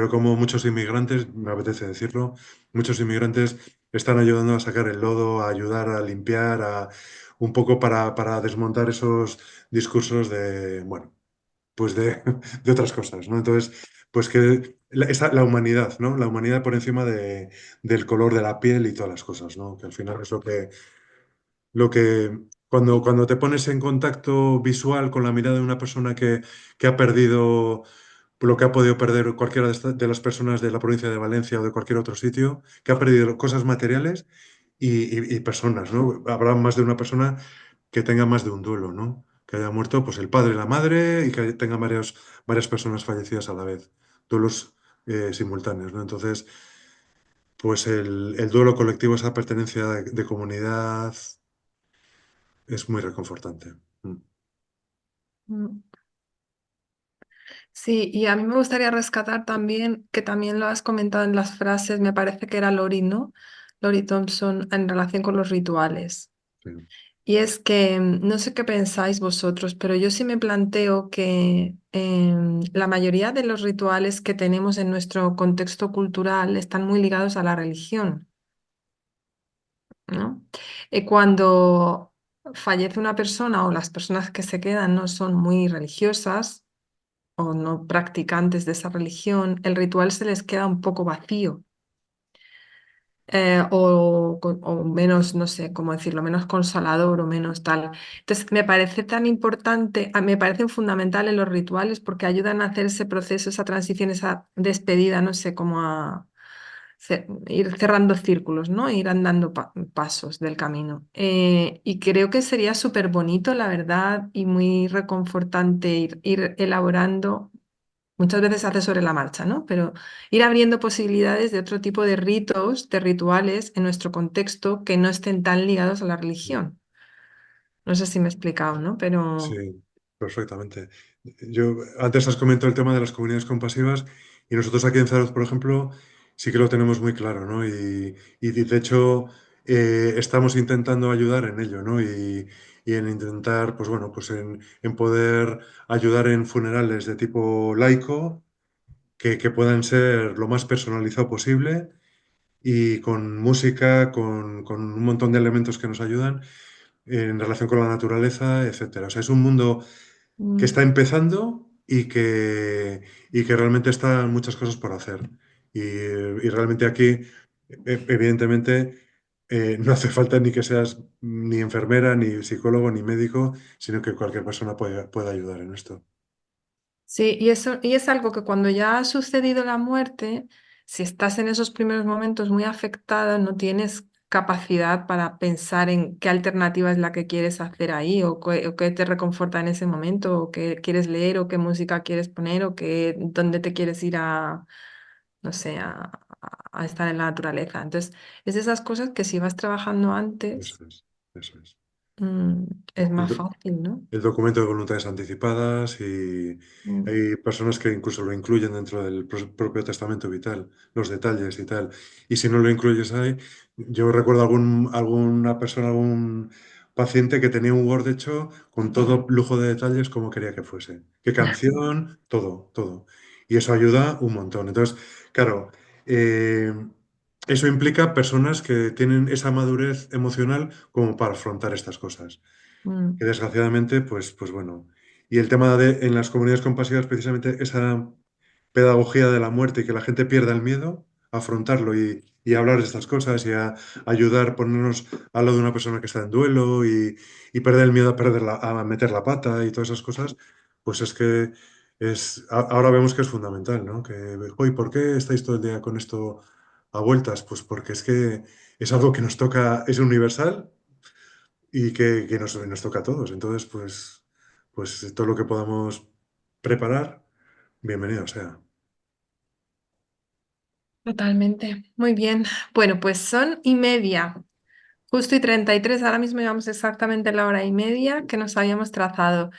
como muchos inmigrantes, me apetece decirlo, muchos inmigrantes están ayudando a sacar el lodo, a ayudar a limpiar, un poco para desmontar esos discursos de, bueno, pues de otras cosas, ¿no? Entonces, pues que la humanidad, ¿no? La humanidad por encima del color de la piel y todas las cosas, ¿no? Que al final es lo que cuando te pones en contacto visual con la mirada de una persona que ha perdido lo que ha podido perder cualquiera de las personas de la provincia de Valencia o de cualquier otro sitio, que ha perdido cosas materiales y personas, ¿no? Habrá más de una persona que tenga más de un duelo, ¿no? Que haya muerto pues el padre y la madre y que tenga varias personas fallecidas a la vez, duelos simultáneos, ¿no? Entonces, pues el duelo colectivo, esa pertenencia de comunidad es muy reconfortante. Mm. Mm. Sí, y a mí me gustaría rescatar también, que también lo has comentado en las frases, me parece que era Lori, ¿no? Lori Thompson en relación con los rituales. Sí. Y es que no sé qué pensáis vosotros, pero yo sí me planteo que la mayoría de los rituales que tenemos en nuestro contexto cultural están muy ligados a la religión, ¿no? Cuando fallece una persona o las personas que se quedan no son muy religiosas o no practicantes de esa religión, el ritual se les queda un poco vacío. O menos, no sé cómo decirlo, menos consolador o menos tal. Entonces, me parece tan importante, me parecen fundamentales los rituales porque ayudan a hacer ese proceso, esa transición, esa despedida, no sé, como a ir cerrando círculos, ¿no? Ir andando pasos del camino. Y creo que sería súper bonito, la verdad, y muy reconfortante ir elaborando. Muchas veces se hace sobre la marcha, ¿no? Pero ir abriendo posibilidades de otro tipo de ritos, de rituales en nuestro contexto que no estén tan ligados a la religión. No sé si me he explicado, ¿no? Sí, Pero perfectamente. Yo antes has comentado el tema de las comunidades compasivas y nosotros aquí en Zarauz, por ejemplo, sí que lo tenemos muy claro, ¿no? Y de hecho estamos intentando ayudar en ello, ¿no? Y en intentar, pues bueno, pues en poder ayudar en funerales de tipo laico que puedan ser lo más personalizado posible y con música, con un montón de elementos que nos ayudan en relación con la naturaleza, etcétera. O sea, es un mundo que está empezando y que realmente están muchas cosas por hacer. Y realmente aquí, evidentemente, no hace falta ni que seas ni enfermera, ni psicólogo, ni médico, sino que cualquier persona puede ayudar en esto. sí, y es algo que cuando ya ha sucedido la muerte, si estás en esos primeros momentos muy afectada, no tienes capacidad para pensar en qué alternativa es la que quieres hacer ahí, o qué te reconforta en ese momento, o qué quieres leer, o qué música quieres poner, dónde te quieres ir no sé, a estar en la naturaleza. Entonces, es de esas cosas que si vas trabajando antes, Eso es, eso es. mm, es El, más do- fácil, ¿no? el documento de voluntades anticipadas y Mm. hay personas que incluso lo incluyen dentro del propio testamento vital, los detalles y tal. Y si no lo incluyes ahí, yo recuerdo alguna persona, algún paciente que tenía un Word hecho con todo lujo de detalles como quería que fuese. Qué canción, todo, todo. Y eso ayuda un montón. Entonces, claro, eh, eso implica personas que tienen esa madurez emocional como para afrontar estas cosas Mm. que desgraciadamente, pues bueno. Y el tema en las comunidades compasivas, precisamente esa pedagogía de la muerte y que la gente pierda el miedo a afrontarlo y a hablar de estas cosas y a ayudar, ponernos al lado de una persona que está en duelo y perder el miedo a, a meter la pata y todas esas cosas, pues es que ahora vemos que es fundamental, ¿no? Que, "Uy, ¿por qué estáis todo el día con esto a vueltas?". Pues porque es que es algo que nos toca, es universal y que nos toca a todos. Entonces, pues todo lo que podamos preparar, bienvenido sea. Totalmente. Muy bien. Bueno, pues son 1:30. Justo y 33. Ahora mismo llevamos exactamente la hora y media que nos habíamos trazado.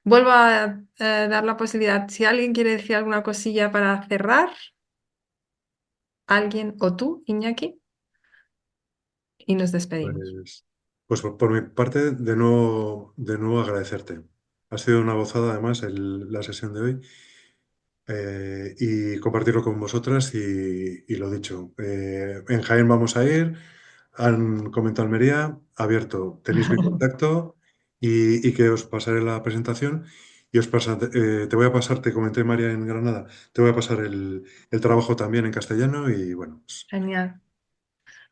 Vuelvo a dar la posibilidad, si alguien quiere decir alguna cosilla para cerrar, alguien o tú, Iñaki, y nos despedimos. Pues por mi parte, de nuevo agradecerte. Ha sido una gozada además la sesión de hoy y compartirlo con vosotras y lo dicho, en Jaén vamos a ir, han comentado Almería, abierto, tenéis mi contacto y que os pasaré la presentación y te voy a pasar, te comenté María en Granada, te voy a pasar el trabajo también en castellano y bueno, pues, Genial.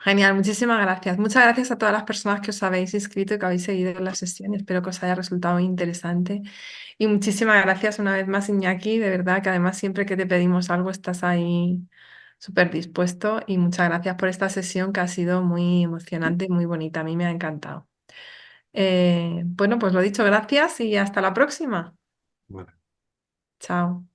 Genial, muchísimas gracias. Muchas gracias a todas las personas que os habéis inscrito y que habéis seguido la sesión. Espero que os haya resultado muy interesante. Y muchísimas gracias una vez más, Iñaki. De verdad que además siempre que te pedimos algo estás ahí súper dispuesto. Y muchas gracias por esta sesión que ha sido muy emocionante y muy bonita. A mí me ha encantado. Bueno, pues lo dicho, gracias y hasta la próxima. bueno. Chao.